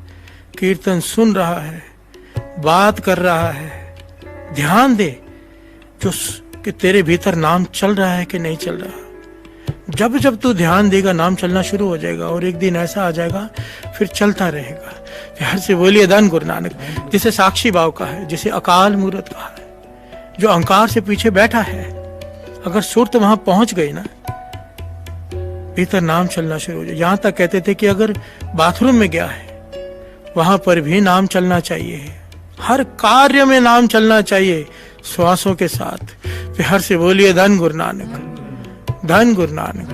कीर्तन सुन रहा है, बात कर रहा है, ध्यान दे जो कि तेरे भीतर नाम चल रहा है कि नहीं चल रहा। जब जब तू ध्यान देगा, नाम चलना शुरू हो जाएगा, और एक दिन ऐसा आ जाएगा फिर चलता रहेगा। प्यार से बोलिए धन गुरु नानक। जिसे साक्षी भाव का है, जिसे अकाल मूर्त का है, जो अहंकार से पीछे बैठा है, अगर सुरत वहां पहुंच गई ना, भीतर नाम चलना शुरू हो जाए। यहां तक कहते थे कि अगर बाथरूम में गया है, वहां पर भी नाम चलना चाहिए, हर कार्य में नाम चलना चाहिए, श्वासों के साथ। प्यार से बोलिए धन गुरु नानक, धन गुरु नानक।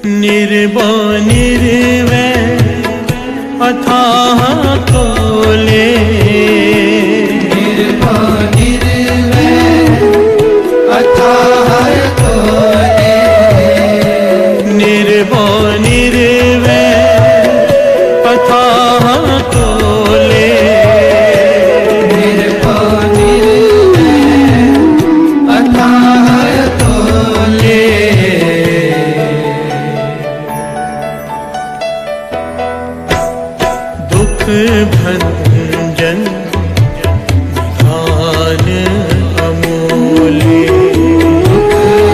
निर्भय निर्वैर अथाह तोले, निर्भय निर्वैर अथाह तोले, निर्भय निर्वैर अथाह तोले, निर्भय निर्वैर अथाह तोले। दुख भंजन निधान अमूल्य,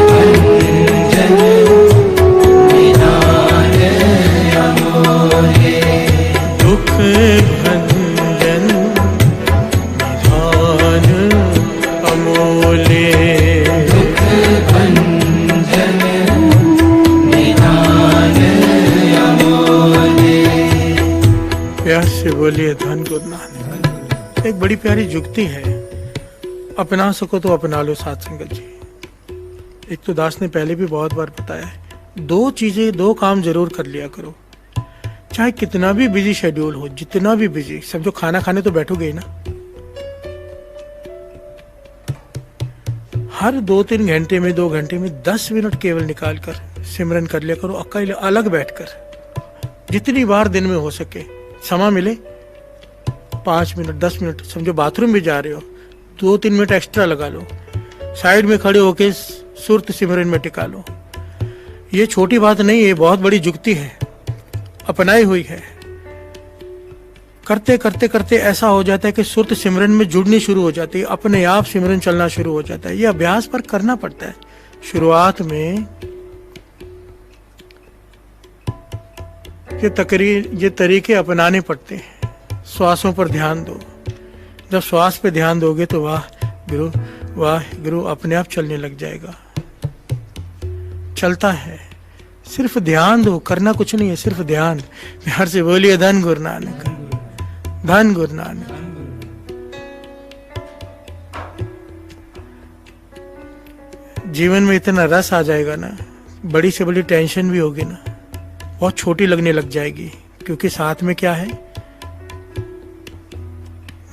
भंजन निधान अमूल्य, दुख भंजन निधान अमूल्य, दुख भंजन निधान से बोलिए धन गुरु नानक। एक बड़ी प्यारी जुक्ति है, अपना सको तो अपना लो साथ संगत जी। एक तो दास ने पहले भी बहुत बार बताया है, दो चीजें, दो काम जरूर कर लिया करो, चाहे कितना भी बिजी शेड्यूल हो, जितना भी बिजी, समझो खाना खाने तो बैठोगे ही ना। हर 2-3 घंटे में, 2 घंटे में 10 मिनट केवल निकाल कर सिमरन कर लिया करो, अकेले अलग बैठकर, जितनी बार दिन में हो सके। समय मिले 5 मिनट, 10 मिनट, समझो बाथरूम भी जा रहे हो 2-3 मिनट एक्स्ट्रा लगा लो, साइड में खड़े होके सुरत सिमरन में टिका लो। ये छोटी बात नहीं है, बहुत बड़ी जुक्ति है, अपनाई हुई है। करते करते करते ऐसा हो जाता है कि सुरत सिमरन में जुड़नी शुरू हो जाती है, अपने आप सिमरन चलना शुरू हो जाता है। ये अभ्यास पर करना पड़ता है। शुरुआत में ये तरीके अपनाने पड़ते हैं। श्वासों पर ध्यान दो, जब श्वास पे ध्यान दोगे तो वाह गुरु अपने आप चलने लग जाएगा। चलता है, सिर्फ ध्यान दो, करना कुछ नहीं है, सिर्फ ध्यान। बिहार से बोलिए धन गुरु नानक, धन गुरु नानक। जीवन में इतना रस आ जाएगा ना, बड़ी से बड़ी टेंशन भी होगी ना, बहुत छोटी लगने लग जाएगी, क्योंकि साथ में क्या है?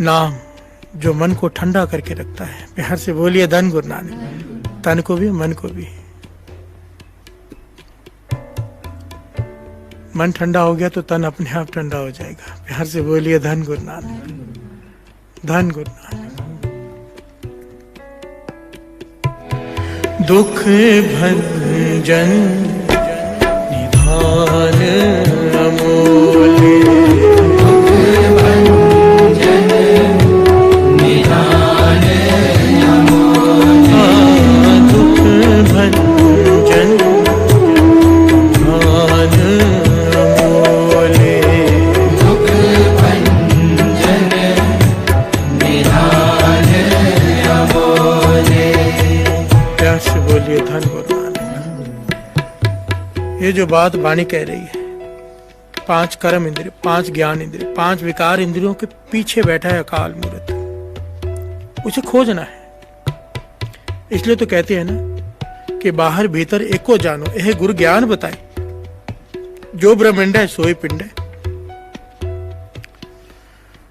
नाम, जो मन को ठंडा करके रखता है। बिहार से बोलिए धन गुरु नानक, तन को भी मन को भी। मन ठंडा हो गया तो तन अपने आप ठंडा हो जाएगा। बिहार से बोलिए धन गुरु नानक, धन गुरु नानक। दुख भंजन निधान अमोले, दुख भंजन निधान अमोले, दुख भंजन निधान अमोले, दुख भंजन निधान अमोले। प्यार से बोलिए धन गुरु नानक। ये जो बात वाणी कह रही है, 5 कर्म इंद्रिय, 5 ज्ञान इंद्रिय, 5 विकार इंद्रियों के पीछे बैठा है अकाल मूर्त, उसे खोजना है। इसलिए तो कहते हैं ना कि बाहर भीतर एको जानो, यह गुरु ज्ञान बताए। जो ब्रह्मांड है सोई पिंड है,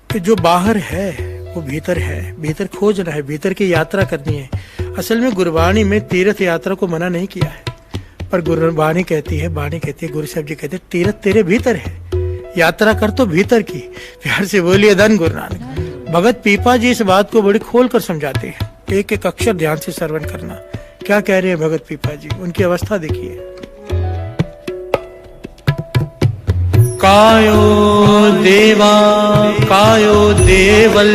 कि जो बाहर है वो भीतर है, भीतर खोजना है, भीतर की यात्रा करनी है। असल में गुरबाणी में तीर्थ यात्रा को मना नहीं किया है, पर गुरबाणी कहती है, वाणी कहती है, गुरु साहब जी कहते हैं, तीर्थ तेरे भीतर है, यात्रा कर तो भीतर की। प्यार से बोलिए धन गुरु नानक। भगत पीपा जी इस बात को बड़ी खोल कर समझाते हैं, एक एक अक्षर ध्यान से श्रवण करना। क्या कह रहे हैं भगत पीपा जी, उनकी अवस्था देखिए। कायो देवा कायो देवल,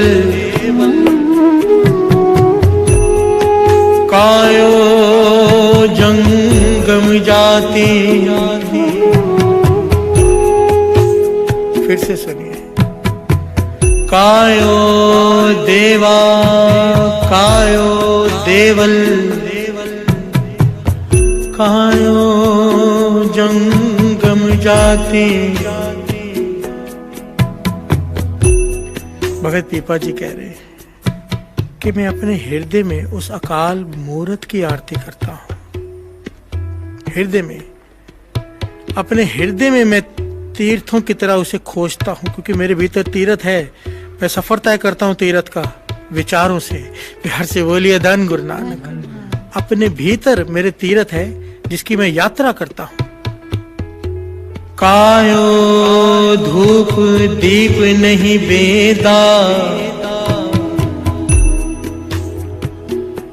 कायो जंगम जाति। फिर से सुनिए। कायो देवा कायो देवल, कायो जंगम जाति। भगत पीपा जी कह रहे हैं कि मैं अपने हृदय में उस अकाल मूर्त की आरती करता हूं। हृदय में, अपने हृदय में मैं तीर्थों की तरह उसे खोजता हूं, क्योंकि मेरे भीतर तीर्थ है। मैं सफर तय करता हूं तीर्थ का विचारों से। बिहार से बोलिए धन गुरु नानक। अपने भीतर मेरे तीर्थ है जिसकी मैं यात्रा करता हूं। कायो धूप दीप नहीं बेदा,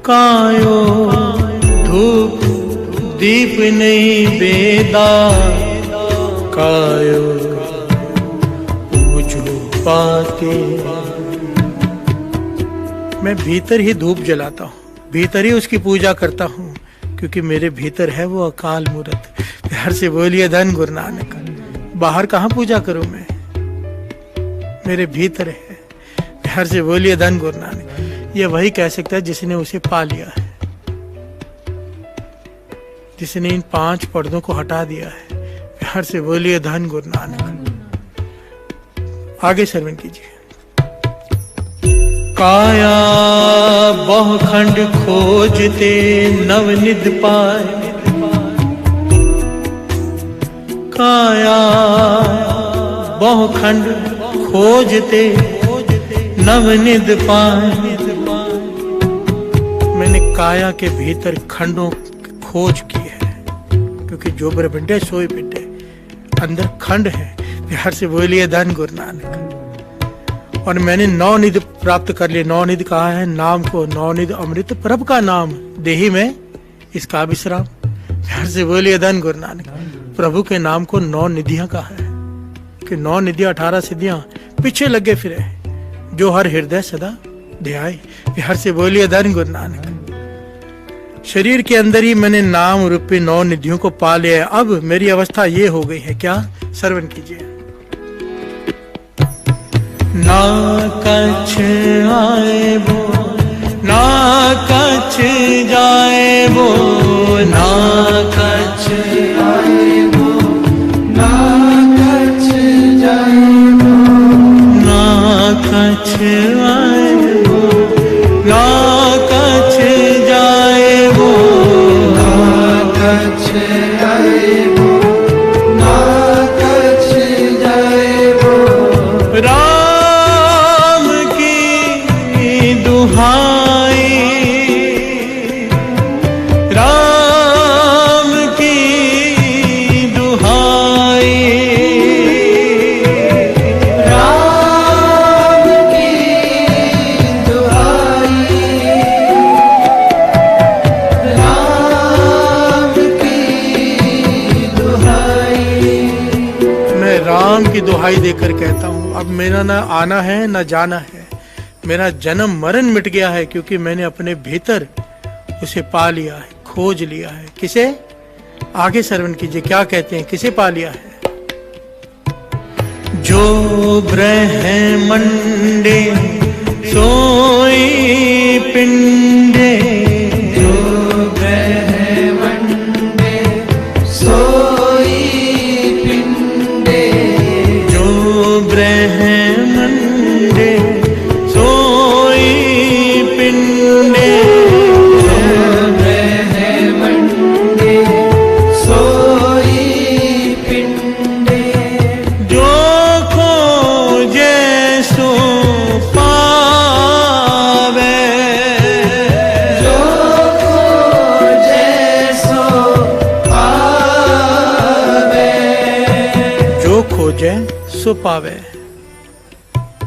कायो धूप दीप नहीं बेदा, कायो पूजो पाते। मैं भीतर ही धूप जलाता हूँ, भीतर ही उसकी पूजा करता हूँ, क्योंकि मेरे भीतर है वो अकाल मूर्त। प्यार से बोलिए धन गुरु नानक। बाहर कहाँ पूजा करूं मैं, मेरे भीतर है। प्यार से बोलिए धन गुरु नानक। ये वही कह सकता है जिसने उसे पा लिया है, जिसने इन 5 पर्दों को हटा दिया है। प्यार से बोलिए धन गुरु नानक। आगे श्रवण कीजिए। काया बहुखंड खोजते नवनिध पाए, काया बहुखंड खोजते नवनिध पाए। मैंने काया के भीतर खंडों खोज की है, क्योंकि जो ब्रह्मंडे सोई पिंडे, अंदर खंड है। बिहार से बोलिए धन गुरु नानक। और मैंने नवनिध प्राप्त कर लिए। नवनिध कहा है नाम को, नवनिध अमृत प्रभु का नाम देही में इसका विश्राम। बिहार से बोलिए धन गुरु नानक। प्रभु के नाम को नौ निधियां कहा है कि नौ निधियां 18 सिद्धियां पीछे लगे फिरे, जो हर हृदय सदा ध्याय। बिहार से बोलिए धन गुरु नानक। शरीर के अंदर ही मैंने नाम रूपी 9 निधियों को पा लिया है। अब मेरी अवस्था ये हो गई है, क्या? श्रवण कीजिए। ना कछ आए वो, ना कछ जाए वो, ना कछ आए वो, ना कछ जाए वो, ना कछ आए वो, ना कछ जाए वो, ना कछ आए वो, ना कछ जाए वो। राम की दुहाई, राम की दुहाई, राम की दुहाई, राम की दुहाई। मैं राम की दुहाई देकर कहता हूँ, अब मेरा ना आना है ना जाना है, मेरा जन्म मरण मिट गया है, क्योंकि मैंने अपने भीतर उसे पा लिया है, खोज लिया है। किसे? आगे श्रवण कीजिए क्या कहते हैं, किसे पा लिया है? जो ब्रह्मंडे सोई पिंडे, जो ब्रह्मंडे सोई पिंडे, जो ब्रह्मंडे सोई पिंडे, जो ब्रह्मंडे सोई पिंडे, जो खोजे सो पावे, जो खोजे सो पावे, जो खोजे सो पावे।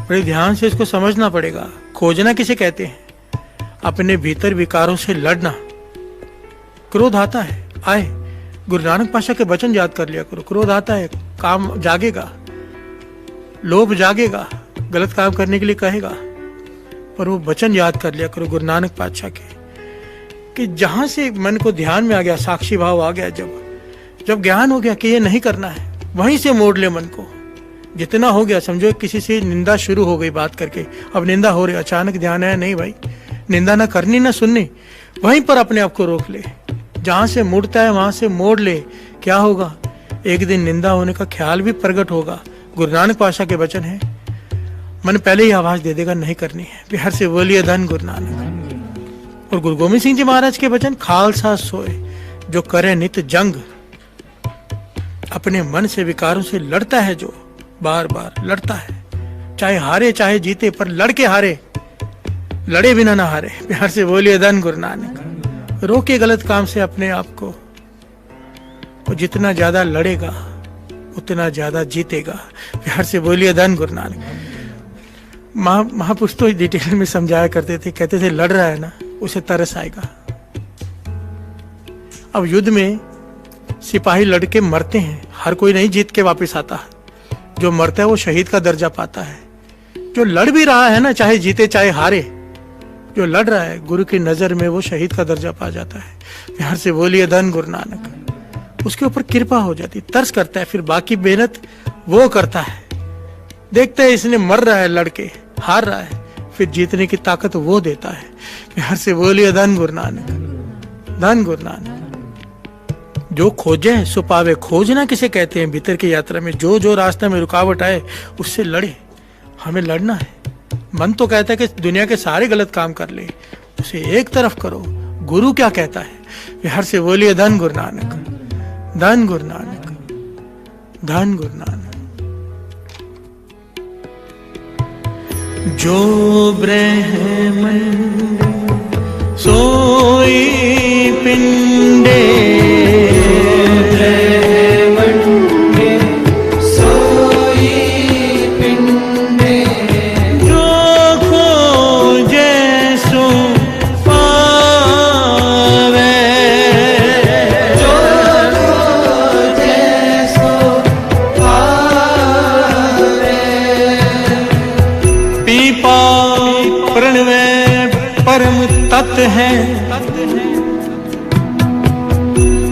बड़े ध्यान से इसको समझना पड़ेगा। खोजना किसे कहते हैं? अपने भीतर विकारों से लड़ना। क्रोध आता है, आए, गुरु नानक पाशा के वचन याद कर लिया करो। क्रोध आता है, काम जागेगा, लोभ जागेगा, गलत काम करने के लिए कहेगा, पर वो वचन याद कर लिया करो गुरु नानक पातशाह के, कि जहां से मन को ध्यान में आ गया, साक्षी भाव आ गया, जब ज्ञान हो गया कि ये नहीं करना है, वहीं से मोड़ ले मन को। जितना हो गया, समझो किसी से निंदा शुरू हो गई बात करके, अब निंदा हो रही, अचानक ध्यान आया नहीं भाई, निंदा ना करनी ना सुननी, वहीं पर अपने आप को रोक ले। जहां से मुड़ता है वहां से मोड़ ले। क्या होगा? एक दिन निंदा होने का ख्याल भी प्रकट होगा। गुरु नानक पातशाह के वचन है, मन पहले ही आवाज दे देगा नहीं करनी है। बिहार से बोलिए धन गुरु नानक। और गुरु गोविंद सिंह जी महाराज के वचन, खालसा सोए जो करे नित जंग, अपने मन से विकारों से लड़ता है, जो बार बार लड़ता है, चाहे हारे चाहे जीते, पर लड़के हारे, लड़े बिना ना हारे। प्यार से बोलिए धन गुरु नानक। रोके गलत काम से अपने आप को, वो जितना ज्यादा लड़ेगा उतना ज्यादा जीतेगा। प्यार से बोलिए धन गुरु नानक। महापुरुष तो डिटेल में समझाया करते थे, कहते थे लड़ रहा है ना, उसे तरस आएगा। अब युद्ध में सिपाही लड़के मरते हैं, हर कोई नहीं जीत के वापस आता है। जो मरता है वो शहीद का दर्जा पाता है। जो लड़ भी रहा है ना, चाहे जीते चाहे हारे, जो लड़ रहा है गुरु की नजर में वो शहीद का दर्जा पा जाता है। प्यार से बोलिए धन गुरु नानक। उसके ऊपर कृपा हो जाती, तरस करता है, फिर बाकी मेहनत वो करता है। देखते है इसने मर रहा है, लड़के हार रहा है, फिर जीतने की ताकत वो देता है। प्यार से बोलिए धन गुरु नानक, धन गुरु नानक। जो खोजे सो पावे। खोजना किसे कहते हैं? भीतर की यात्रा में जो जो रास्ते में रुकावट आए उससे लड़े। हमें लड़ना है। मन तो कहता है कि दुनिया के सारे गलत काम कर ले, उसे एक तरफ करो। गुरु क्या कहता है? हर से बोलिए धन गुरु नानक, धन गुरु नानक, धन गुरु नानक। जो ब्रह्मंड सोई पिंडे, तत् है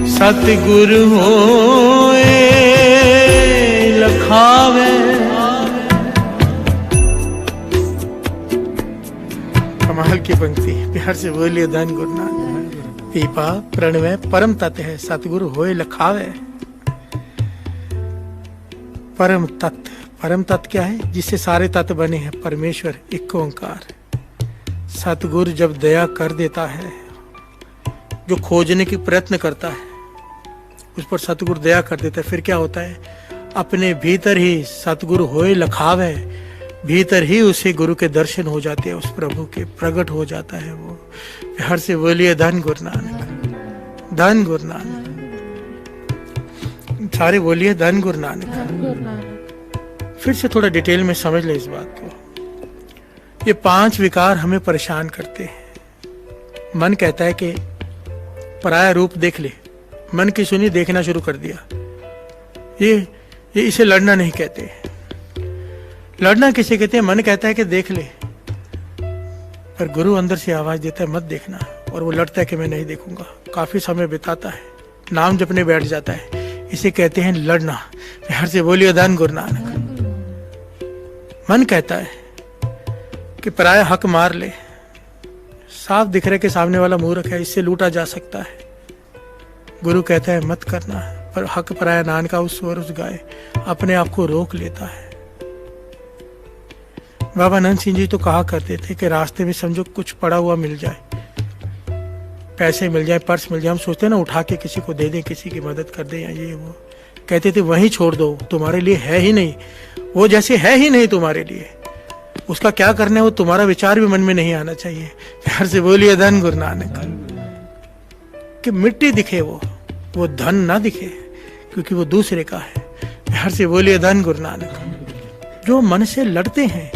सतगुरु होए लखावे। कमाल की पंक्ति, प्यार से बोलिए धन गुरु नानक। पीपा प्रणव परम तत्व है, सतगुरु होए लखावे। परम तत्व, परम तत्व क्या है? जिससे सारे तत्व बने हैं, परमेश्वर एक ओंकार। सतगुरु जब दया कर देता है, जो खोजने की प्रयत्न करता है उस पर सतगुरु दया कर देता है, फिर क्या होता है? अपने भीतर ही सतगुरु होए लखावे, भीतर ही उसे गुरु के दर्शन हो जाते हैं, उस प्रभु के प्रकट हो जाता है वो। प्यार से बोलिए धन गुरु नानक, धन गुरु नानक। सारे बोलिए धन गुरु नानक। फिर से थोड़ा डिटेल में समझ ले इस बात को। ये 5 विकार हमें परेशान करते हैं। मन कहता है कि पराया रूप देख ले, मन की सुनी देखना शुरू कर दिया। ये इसे लड़ना नहीं कहते। लड़ना किसे कहते हैं? मन कहता है कि देख ले, पर गुरु अंदर से आवाज देता है मत देखना, और वो लड़ता है कि मैं नहीं देखूंगा। काफी समय बिताता है, नाम जपने बैठ जाता है। इसे कहते हैं लड़ना। प्यार से बोलिए धन गुरु नानक। मन कहता है कि पराया हक मार ले, साफ दिख रहा है कि सामने वाला मूर्ख है, इससे लूटा जा सकता है। गुरु कहता है मत करना, पर हक पराया नान का उस स्वर उस गाय अपने आप को रोक लेता है। बाबा नंद सिंह जी तो कहा करते थे कि रास्ते में समझो कुछ पड़ा हुआ मिल जाए, पैसे मिल जाए, पर्स मिल जाए, हम सोचते हैं ना उठा के किसी को दे दें, किसी की मदद कर दें या ये वो। कहते थे वहीं छोड़ दो, तुम्हारे लिए है ही नहीं, वो जैसे है ही नहीं तुम्हारे लिए, उसका क्या करना है वो तुम्हारा विचार भी मन में नहीं आना चाहिए। प्यार से बोलिए धन गुरु नानक। कि मिट्टी दिखे वो धन ना दिखे, क्योंकि वो दूसरे का है। प्यार से बोलिए धन गुरु नानक। जो मन से लड़ते हैं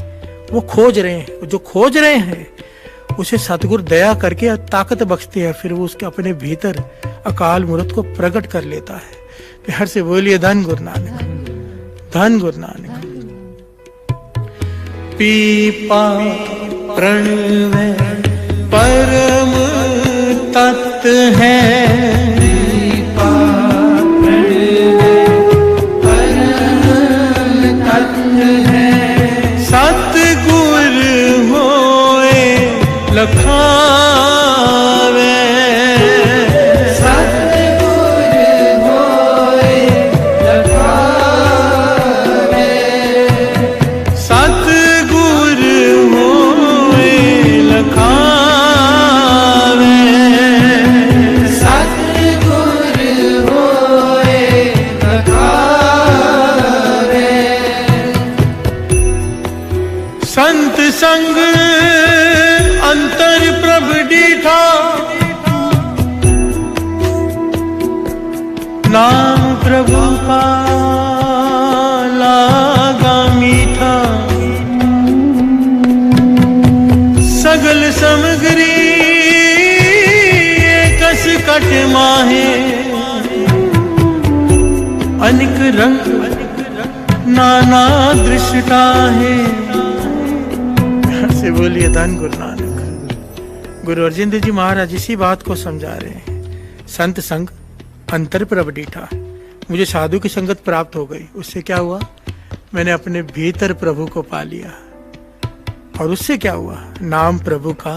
वो खोज रहे हैं, जो खोज रहे हैं उसे सतगुरु दया करके ताकत बख्शते हैं, फिर वो उसके अपने भीतर अकाल मूर्त को प्रकट कर लेता है। प्यार से बोलिए धन गुरु नानक, धन गुरु नानक। पीपा प्रणव परम तत्व है, पीपा प्रणव परम तत्व है। सतगुरु होए लखावे, सतगुरु होए लखावे। सतगुरु होए लखावे। सतगुरु होए लखावे। संत संग अंतर प्रभ डीठा, नाम प्रभु का लागा मीठा। सगल समग्री कस कट माहे, अनिक रंग नाना दृष्टा है। से बोलिए धन गुरु नानक। गुरु अर्जन देव जी महाराज इसी बात को समझा रहे हैं। संत संग अंतर प्रभ डीठा, मुझे साधु की संगत प्राप्त हो गई, उससे क्या हुआ? मैंने अपने भीतर प्रभु को पा लिया। और उससे क्या हुआ? नाम प्रभु का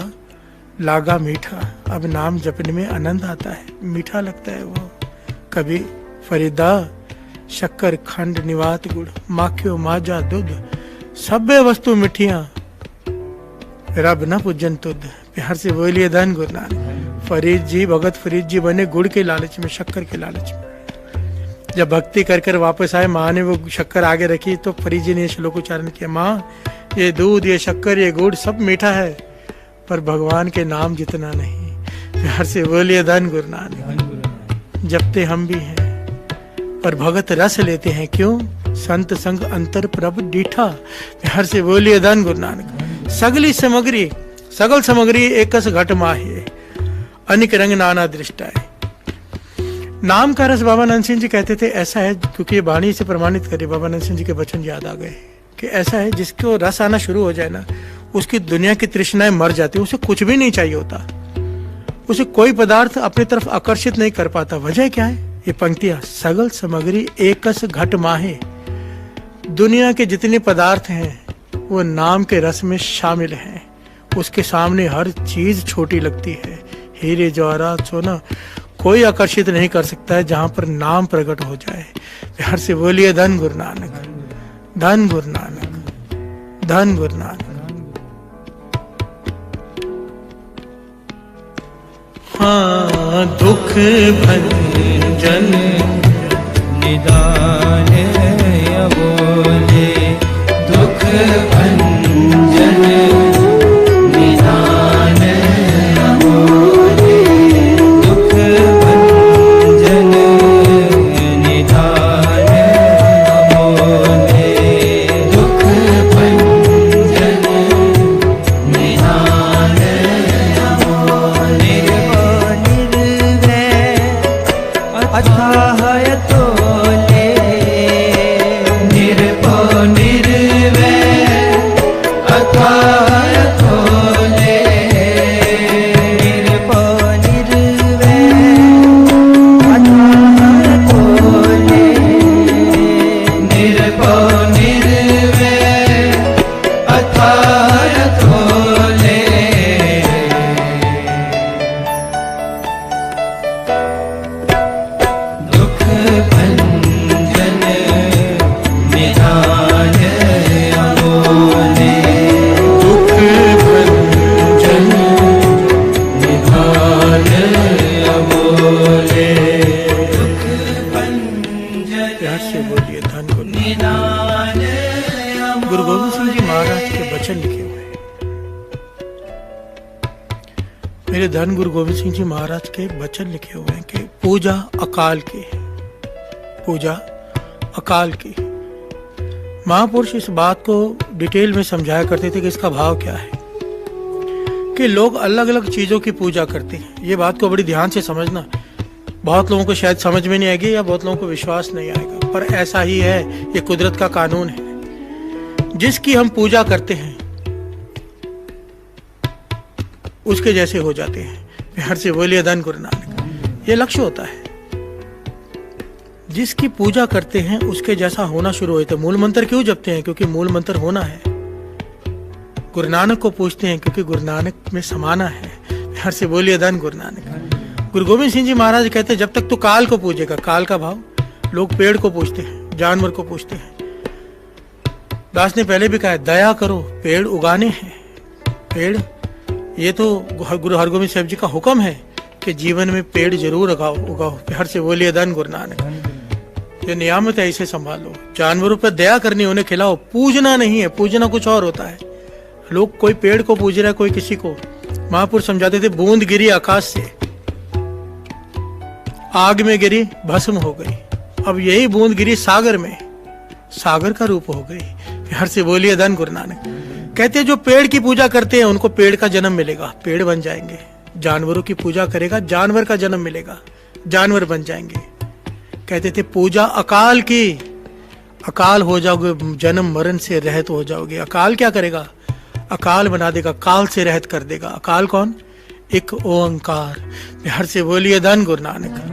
लागा मीठा। अब नाम जपने में आनंद आता है, मीठा लगता है वो। कभी फरीदा शक्कर खंड निवात गुड़, माखियो माजा दूध, सभ्य वस्तु मिठियां रब न पूजन तुद। प्यार से बोलिए धन गुरु नानक। फरीद जी, भगत फरीद जी बने गुड़ के लालच में, शक्कर के लालच में। जब भक्ति कर कर वापस आए, माँ ने वो शक्कर आगे रखी तो फरीद जी ने श्लोक उच्चारण किया, माँ ये दूध, ये शक्कर, ये गुड़ सब मीठा है, पर भगवान के नाम जितना नहीं। प्यार से बोलिए धन गुरु नानक। जपते हम भी हैं पर भगत रस लेते हैं क्यों? संत संग अंतर प्रभ डीठा। प्यार से बोलिए धन गुरु नानक। सगली सामग्री, सगल सामग्री एकस घट माहे, अनिक रंग नाना दृष्टाए। नाम का रस बाबा नंद सिंह जी कहते थे ऐसा है, क्योंकि ये वाणी से प्रमाणित करे, बाबा नंद सिंह जी के वचन याद आ गए कि ऐसा है जिसको रस आना शुरू हो जाए ना, उसकी दुनिया की तृष्णाएं मर जाती है, उसे कुछ भी नहीं चाहिए होता, उसे कोई पदार्थ अपनी तरफ आकर्षित नहीं कर पाता। वजह क्या है? ये पंक्तियां, सगल सामग्री एकस घट माहे। दुनिया के जितने पदार्थ हैं वो नाम के रस में शामिल हैं, उसके सामने हर चीज छोटी लगती है। हीरे जवाहरात सोना कोई आकर्षित नहीं कर सकता है जहां पर नाम प्रकट हो जाए। प्यार से बोलिए धन गुरु नानक, धन गुरु नानक, धन गुरु नानक। हाँ, दुख भंजन निदान अबोले, दुख भंजन निदान अबोले, दुख भंजन निदान अबोले, दुख भंजन निदान अबोले, निर्वैर अथाह तोले, निर्भो निर्वैर अथाह तोले, निर्भो निर्वैर अथाह तोले, निर्भो निर्वैर अथाह तोले, दुख भंजन निदान अबोले, दुख भंजन निदान अबोले, दुख भंजन प्यार से बोलिए धन गुरु नानक। निदान गुरु गोविंद सिंह जी महाराज के वचन लिखे हुए हैं। मेरे धन गुरु गोविंद सिंह जी महाराज के वचन लिखे हुए हैं कि पूजा अकाल की, पूजा अकाल की। महापुरुष इस बात को डिटेल में समझाया करते थे कि इसका भाव क्या है, कि लोग अलग अलग चीजों की पूजा करते हैं। ये बात को बड़ी ध्यान से समझना। बहुत लोगों को शायद समझ में नहीं आएगी या बहुत लोगों को विश्वास नहीं आएगा, पर ऐसा ही है, ये कुदरत का कानून है। जिसकी हम पूजा करते हैं उसके जैसे हो जाते हैं। प्यार से बोलिए धन गुरु नानक। ये लक्ष्य होता है, जिसकी पूजा करते हैं उसके जैसा होना शुरू होता है। मूल मंत्र क्यों जपते हैं? क्योंकि मूल मंत्र होना है। गुरु नानक को पूछते हैं क्योंकि गुरु नानक में समाना है। प्यार से बोलिए धन गुरु नानक। गुरु गोविंद सिंह जी महाराज कहते हैं, जब तक तू काल को पूजेगा, काल का भाव, लोग पेड़ को पूछते हैं, जानवर को पूछते हैं। दास ने पहले भी कहा है, दया करो, पेड़ उगाने हैं। पेड़, ये तो गुरु हरगोविंद साहब जी का हुक्म है कि जीवन में पेड़ जरूर उगाओ। प्यार से बोलिए धन गुरु नानक। ये नियामत है, इसे संभालो। जानवरों पर दया करनी, उन्हें खिलाओ। पूजना नहीं है, पूजना कुछ और होता है। लोग कोई पेड़ को पूज रहा है, कोई किसी को। महापुरुष समझाते थे, बूंद गिरी आकाश से, आग में गिरी, भस्म हो गई। अब यही बूंद गिरी सागर में, सागर का रूप हो गई। प्यार से बोलिए धन गुरु नानक। कहते हैं जो पेड़ की पूजा करते हैं उनको पेड़ का जन्म मिलेगा, पेड़ बन जाएंगे। जानवरों की पूजा करेगा, जानवर का जन्म मिलेगा, जानवर बन जाएंगे। कहते थे पूजा अकाल की, अकाल हो जाओगे, जन्म मरण से रहित हो जाओगे। अकाल क्या करेगा? अकाल बना देगा, काल से रहित कर देगा। अकाल कौन? एक ओंकार। प्यार से बोलिए धन गुरु नानक।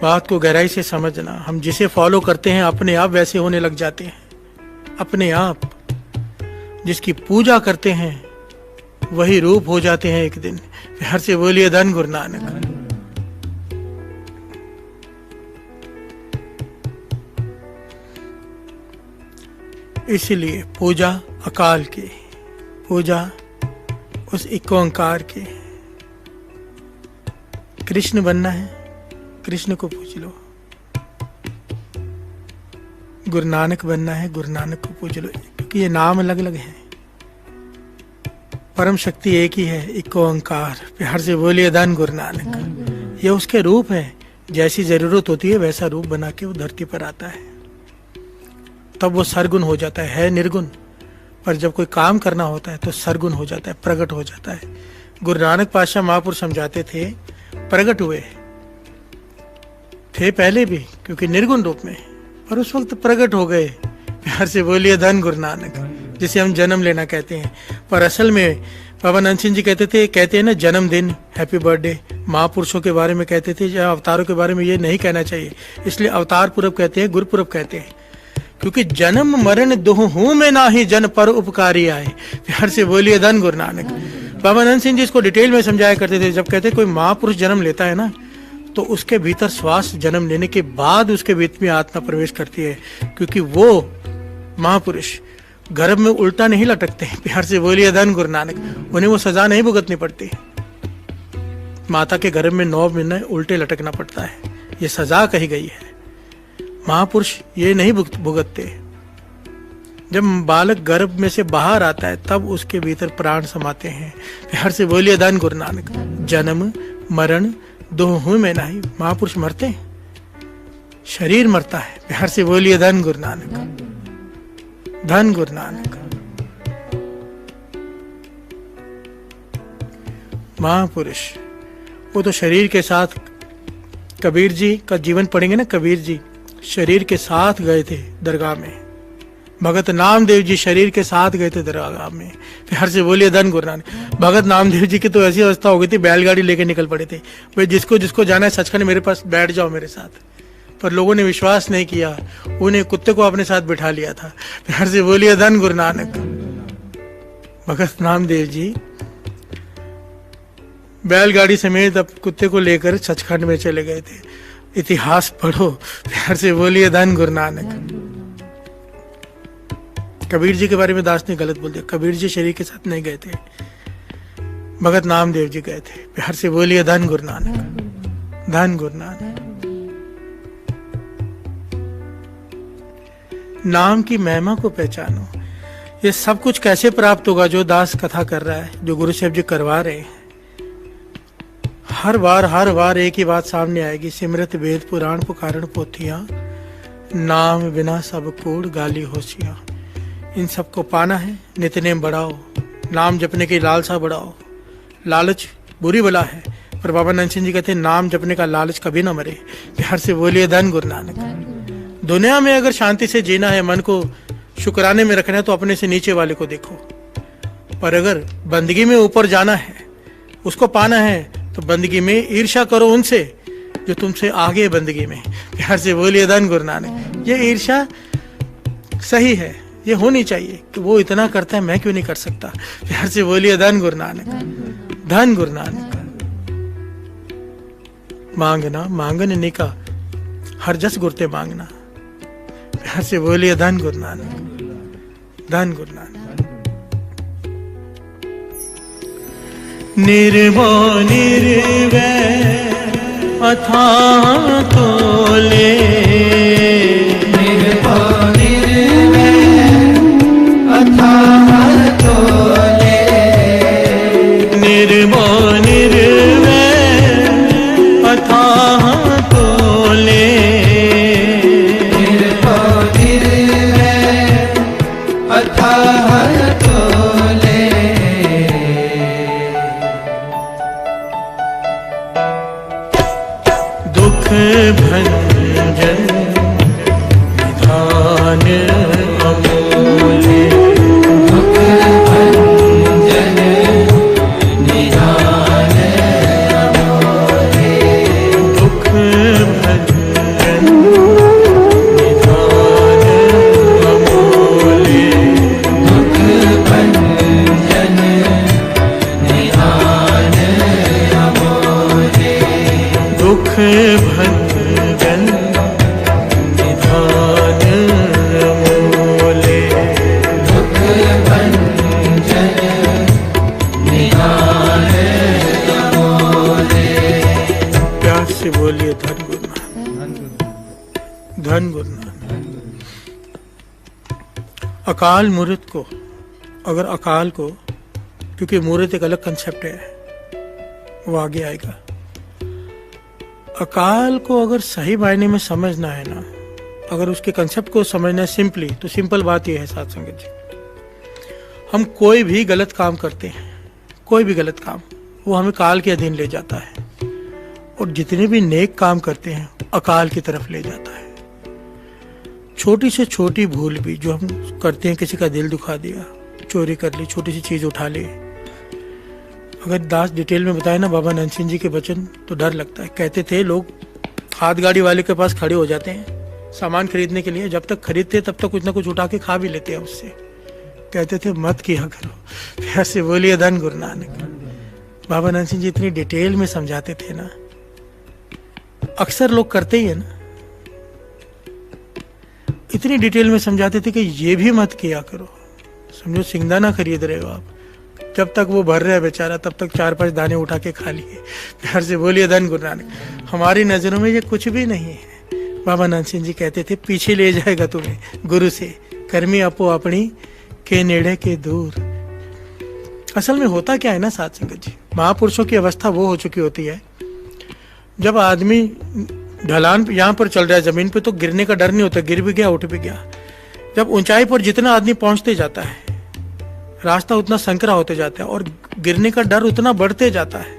बात को गहराई से समझना। हम जिसे फॉलो करते हैं अपने आप वैसे होने लग जाते हैं, अपने आप। जिसकी पूजा करते हैं वही रूप हो जाते हैं एक दिन। प्यार से बोलिए धन गुरु नानक। इसीलिए पूजा अकाल की, पूजा उस एक ओंकार की। कृष्ण बनना है, कृष्ण को पूज लो। गुरु नानक बनना है, गुरु नानक को पूज लो, क्योंकि ये नाम अलग अलग हैं, परम शक्ति एक ही है, एक ओंकार। प्यार से बोलिए धन गुरु नानक। ये उसके रूप है, जैसी जरूरत होती है वैसा रूप बना के वो धरती पर आता है, तब वो सरगुण हो जाता है निर्गुण। पर जब कोई काम करना होता है तो सरगुण हो जाता है, प्रकट हो जाता है। गुरु नानक पातशाह महापुरुष समझाते थे, प्रकट हुए थे पहले भी क्योंकि निर्गुण रूप में, पर उस वक्त प्रकट हो गए। प्यार से बोलिए धन गुरु नानक, जिसे हम जन्म लेना कहते हैं। पर असल में बाबा नंद सिंह जी कहते हैं ना, जन्मदिन, हैप्पी बर्थडे। महापुरुषों के बारे में कहते थे, या अवतारों के बारे में ये नहीं कहना चाहिए, इसलिए अवतार पूर्व कहते हैं, गुरुपुरब कहते हैं, क्योंकि जन्म मरण दोहू में ना ही जन पर उपकारी आए। प्यार से बोलिए धन गुरु नानक। बाबा नंद सिंह जी इसको डिटेल में समझाया करते थे। जब कहते कोई महापुरुष जन्म लेता है ना, तो उसके भीतर श्वास जन्म लेने के बाद उसके भीतर में आत्मा प्रवेश करती है, क्योंकि वो महापुरुष गर्भ में उल्टा नहीं लटकते। प्यार से बोलिए धन गुरु नानक। उन्हें वो सजा नहीं भुगतनी पड़ती। माता के गर्भ में 9 महीने उल्टे लटकना पड़ता है, ये सजा कही गई है। महापुरुष ये नहीं भुगतते। जब बालक गर्भ में से बाहर आता है तब उसके भीतर प्राण समाते हैं। प्यार से बोलिए धन गुरु नानक। जन्म मरण दोहू में नहीं, महापुरुष मरते हैं, शरीर मरता है। प्यार से बोलिए धन गुरु नानक, धन गुरु नानक। महापुरुष वो तो शरीर के साथ, कबीर जी का जीवन पढ़ेंगे ना, कबीर जी शरीर के साथ गए थे दरगाह में। भगत नामदेव जी शरीर के साथ गए थे दरगाह में। प्यार से बोलिए धन गुरु नानक। भगत नामदेव जी की तो ऐसी अवस्था हो गई थी, बैलगाड़ी लेके निकल पड़े थे, भाई जिसको जिसको जाना है सचखंड मेरे पास बैठ जाओ मेरे साथ। पर लोगों ने विश्वास नहीं किया, उन्हें कुत्ते को अपने साथ बिठा लिया था। प्यार से बोलिए धन गुरु नानक। भगत नामदेव जी बैलगाड़ी समेत अब कुत्ते को लेकर सचखंड में चले गए थे। इतिहास पढ़ो। प्यार से बोलिए धन गुरु नानक। कबीर जी के बारे में दास ने गलत बोल दिया, कबीर जी शरीर के साथ नहीं गए थे, भगत नामदेव जी गए थे। प्यार से बोलिए धन गुरु नानक, धन गुरु नानक। नाम की महिमा को पहचानो। ये सब कुछ कैसे प्राप्त होगा? जो दास कथा कर रहा है, जो गुरु साहब जी करवा रहे हैं, हर बार एक ही बात सामने आएगी। सिमरत वेद पुराण पुकारन पोथियां, नाम बिना सब कूड़ गाली होशियां। इन सबको पाना है, नित्यनेम बढ़ाओ, नाम जपने की लालसा बढ़ाओ। लालच बुरी बला है, पर बाबा नंद सिंह जी कहते हैं नाम जपने का लालच कभी ना मरे। प्यार से बोलिए धन गुरु नानक। दुनिया में अगर शांति से जीना है, मन को शुक्राने में रखना है, तो अपने से नीचे वाले को देखो। पर अगर बंदगी में ऊपर जाना है, उसको पाना है, तो बंदगी में ईर्ष्या करो उनसे जो तुमसे आगे बंदगी में। प्यार से बोलिए धन गुरु नानक। ये ईर्ष्या सही है, ये होनी चाहिए कि वो इतना करता है, मैं क्यों नहीं कर सकता। प्यार से बोलिए धन गुरु नानक, धन गुरु नानक। मांगना मांगन निका, हर जस गुरते मांगना। प्यार से बोलिए धन गुरु नानक, धन गुरु नानक। निर्भो निर्वैर अथाह तोले, निर्भो निर्वैर अथाह तोले, निर्भो निर्वैर अथाह तोले, निर्भो निर्वैर अथाह तोले। दुख भंजन अकाल मूर्त को, अगर अकाल को, क्योंकि मूर्त एक अलग कंसेप्ट है, वो आगे आएगा। अकाल को अगर सही मायने में समझना है ना, अगर उसके कंसेप्ट को समझना है सिंपली, तो सिंपल बात यह है साथ संगत जी, हम कोई भी गलत काम करते हैं, कोई भी गलत काम, वो हमें काल के अधीन ले जाता है, और जितने भी नेक काम करते हैं अकाल की तरफ ले जाता है। छोटी से छोटी भूल भी जो हम करते हैं, किसी का दिल दुखा दिया, चोरी कर ली, छोटी सी चीज उठा ली, अगर दास डिटेल में बताए ना बाबा नंद सिंह जी के वचन, तो डर लगता है। कहते थे लोग हाथ गाड़ी वाले के पास खड़े हो जाते हैं सामान खरीदने के लिए, जब तक खरीदते तब तक कुछ ना कुछ उठा के खा भी लेते हैं उससे। कहते थे मत किया करो, प्यार से बोलिए धन गुरु नानक। बाबा नंद सिंह जी इतनी डिटेल में समझाते थे ना, अक्सर लोग करते ही है ना, इतनी डिटेल में समझाते थे कि ये भी मत किया करो। समझो सिंगदाना खरीद रहे हो आप, जब तक वो भर रहा है बेचारा तब तक 4-5 दाने उठा के खा लिए। प्यार से बोलिए धन गुरु नानक। हमारी नजरों में ये कुछ भी नहीं है। बाबा नंद सिंह जी कहते थे पीछे ले जाएगा तुम्हें गुरु से, कर्मी अपो अपनी के नेड़े के दूर। असल में होता क्या है ना साथ संगत जी, महापुरुषों की अवस्था वो हो चुकी होती है, जब आदमी ढलान यहाँ पर चल रहा है जमीन पे, तो गिरने का डर नहीं होता, गिर भी गया उठ भी गया। जब ऊंचाई पर जितना आदमी पहुंचते जाता है, रास्ता उतना संकरा होते जाता है और गिरने का डर उतना बढ़ते जाता है,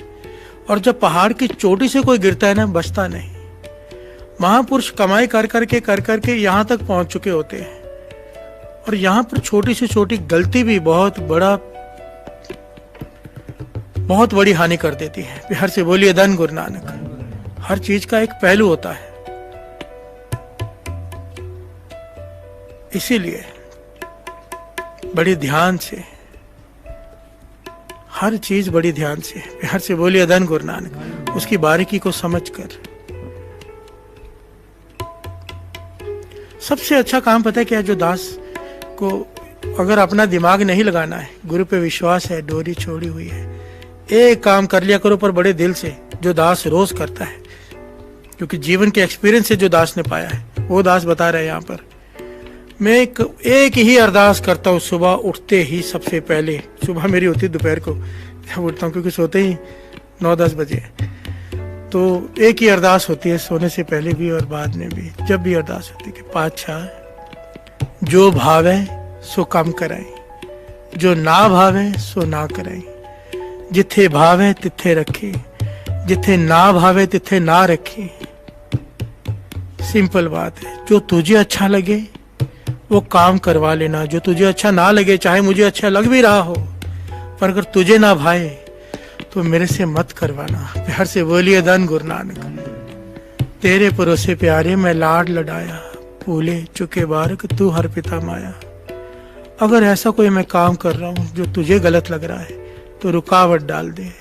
और जब पहाड़ की चोटी से कोई गिरता है ना, बचता नहीं। महापुरुष कमाई कर करके यहाँ तक पहुंच चुके होते हैं, और यहाँ पर छोटी से छोटी गलती भी बहुत बड़ी हानि कर देती है। प्यार से बोलिए धन गुरु नानक। हर चीज का एक पहलू होता है, इसीलिए बड़ी ध्यान से हर चीज, बड़ी ध्यान से, प्यार से बोलिए धन गुरु नानक, उसकी बारीकी को समझकर। सबसे अच्छा काम पता है क्या, जो दास को अगर अपना दिमाग नहीं लगाना है, गुरु पे विश्वास है, डोरी छोड़ी हुई है, एक काम कर लिया करो पर बड़े दिल से, जो दास रोज करता है, क्योंकि जीवन के एक्सपीरियंस से जो दास ने पाया है वो दास बता रहे हैं यहाँ पर। मैं एक ही अरदास करता हूँ सुबह उठते ही, सबसे पहले। सुबह मेरी होती है दोपहर को, जब उठता हूँ, क्योंकि सोते ही 9-10 बजे, तो एक ही अरदास होती है, सोने से पहले भी और बाद में भी, जब भी अरदास होती है कि पातशाह जो भावे सो कम कराई, जो ना भावे सो ना कराई, जिथे भावे तिथे रखी, जिथे ना भावे तिथे ना रखी। सिंपल बात है, जो तुझे अच्छा लगे वो काम करवा लेना, जो तुझे अच्छा ना लगे, चाहे मुझे अच्छा लग भी रहा हो, पर अगर तुझे ना भाए तो मेरे से मत करवाना। प्यार से बोलिए धन गुरु नानक। तेरे परोसे प्यारे मैं लाड लडाया, भूले चुके बारक तू हर पिता माया। अगर ऐसा कोई मैं काम कर रहा हूं जो तुझे गलत लग रहा है, तो रुकावट डाल दे,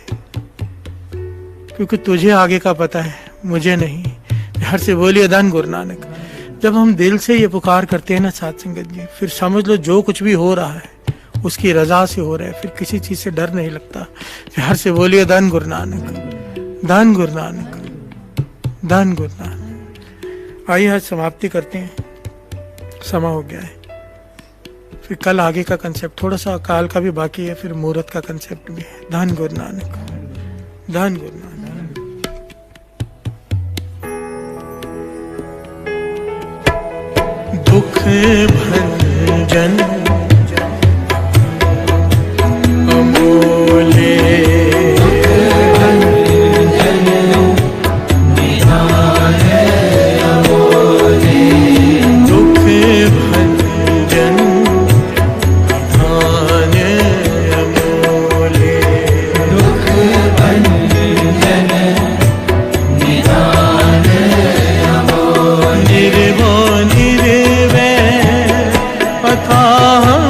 क्योंकि तुझे आगे का पता है, मुझे नहीं। प्यार से बोलिए धन गुरु नानक। जब हम दिल से ये पुकार करते हैं ना साथ संगत जी, फिर समझ लो जो कुछ भी हो रहा है उसकी रजा से हो रहा है, फिर किसी चीज से डर नहीं लगता। प्यार से बोलिए धन गुरु नानक, धन गुरु नानक, धन गुरु नानक। आइए आज समाप्ति करते हैं, समय हो गया है। फिर कल आगे का कंसेप्ट, थोड़ा सा काल का भी बाकी है, फिर मुहूर्त का कंसेप्ट भी है। धन गुरु नानक, धन गुरु नानक। दुख भंजन अमोले, निर्भो निर्वैर अथाह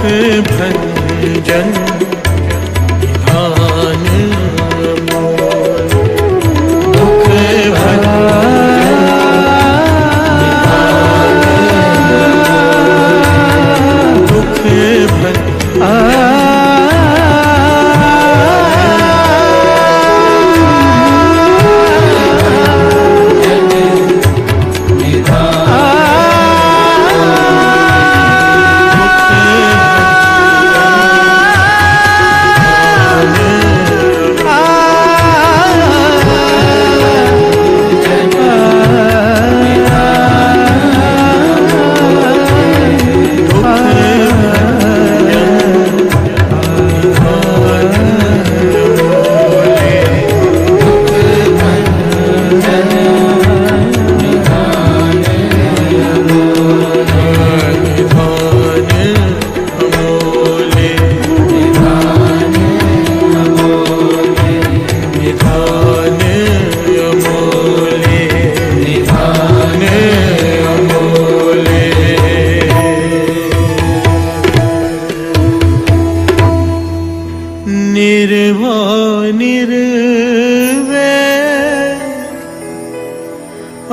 भंजन निधान अमोल, दुख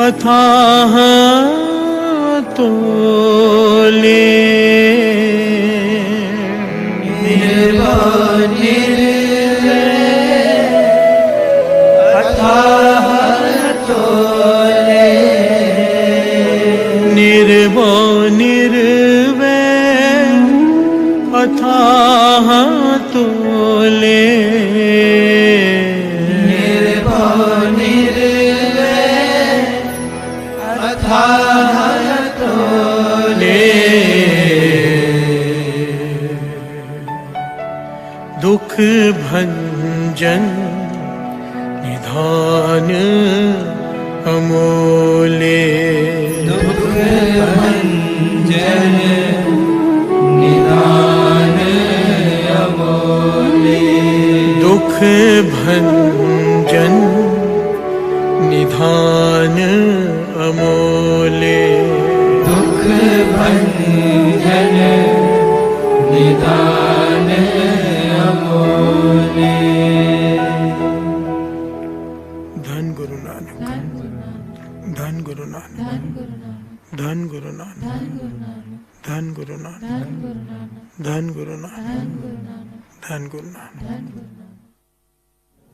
अथाह तोले, निर्वाण अथाह तोले, निर्वाण अथाह तोले, दुख भंजन निधान अमोले, दुख भंजन निधान अमोले, दुख भंजन निधान अमोले, दुख भंजन निधान अमोले। धन गुरु नानक, धन गुरु नानक, धन गुरु नानक, धन गुरु नानक, धन गुरु नानक, धन गुरु नानक।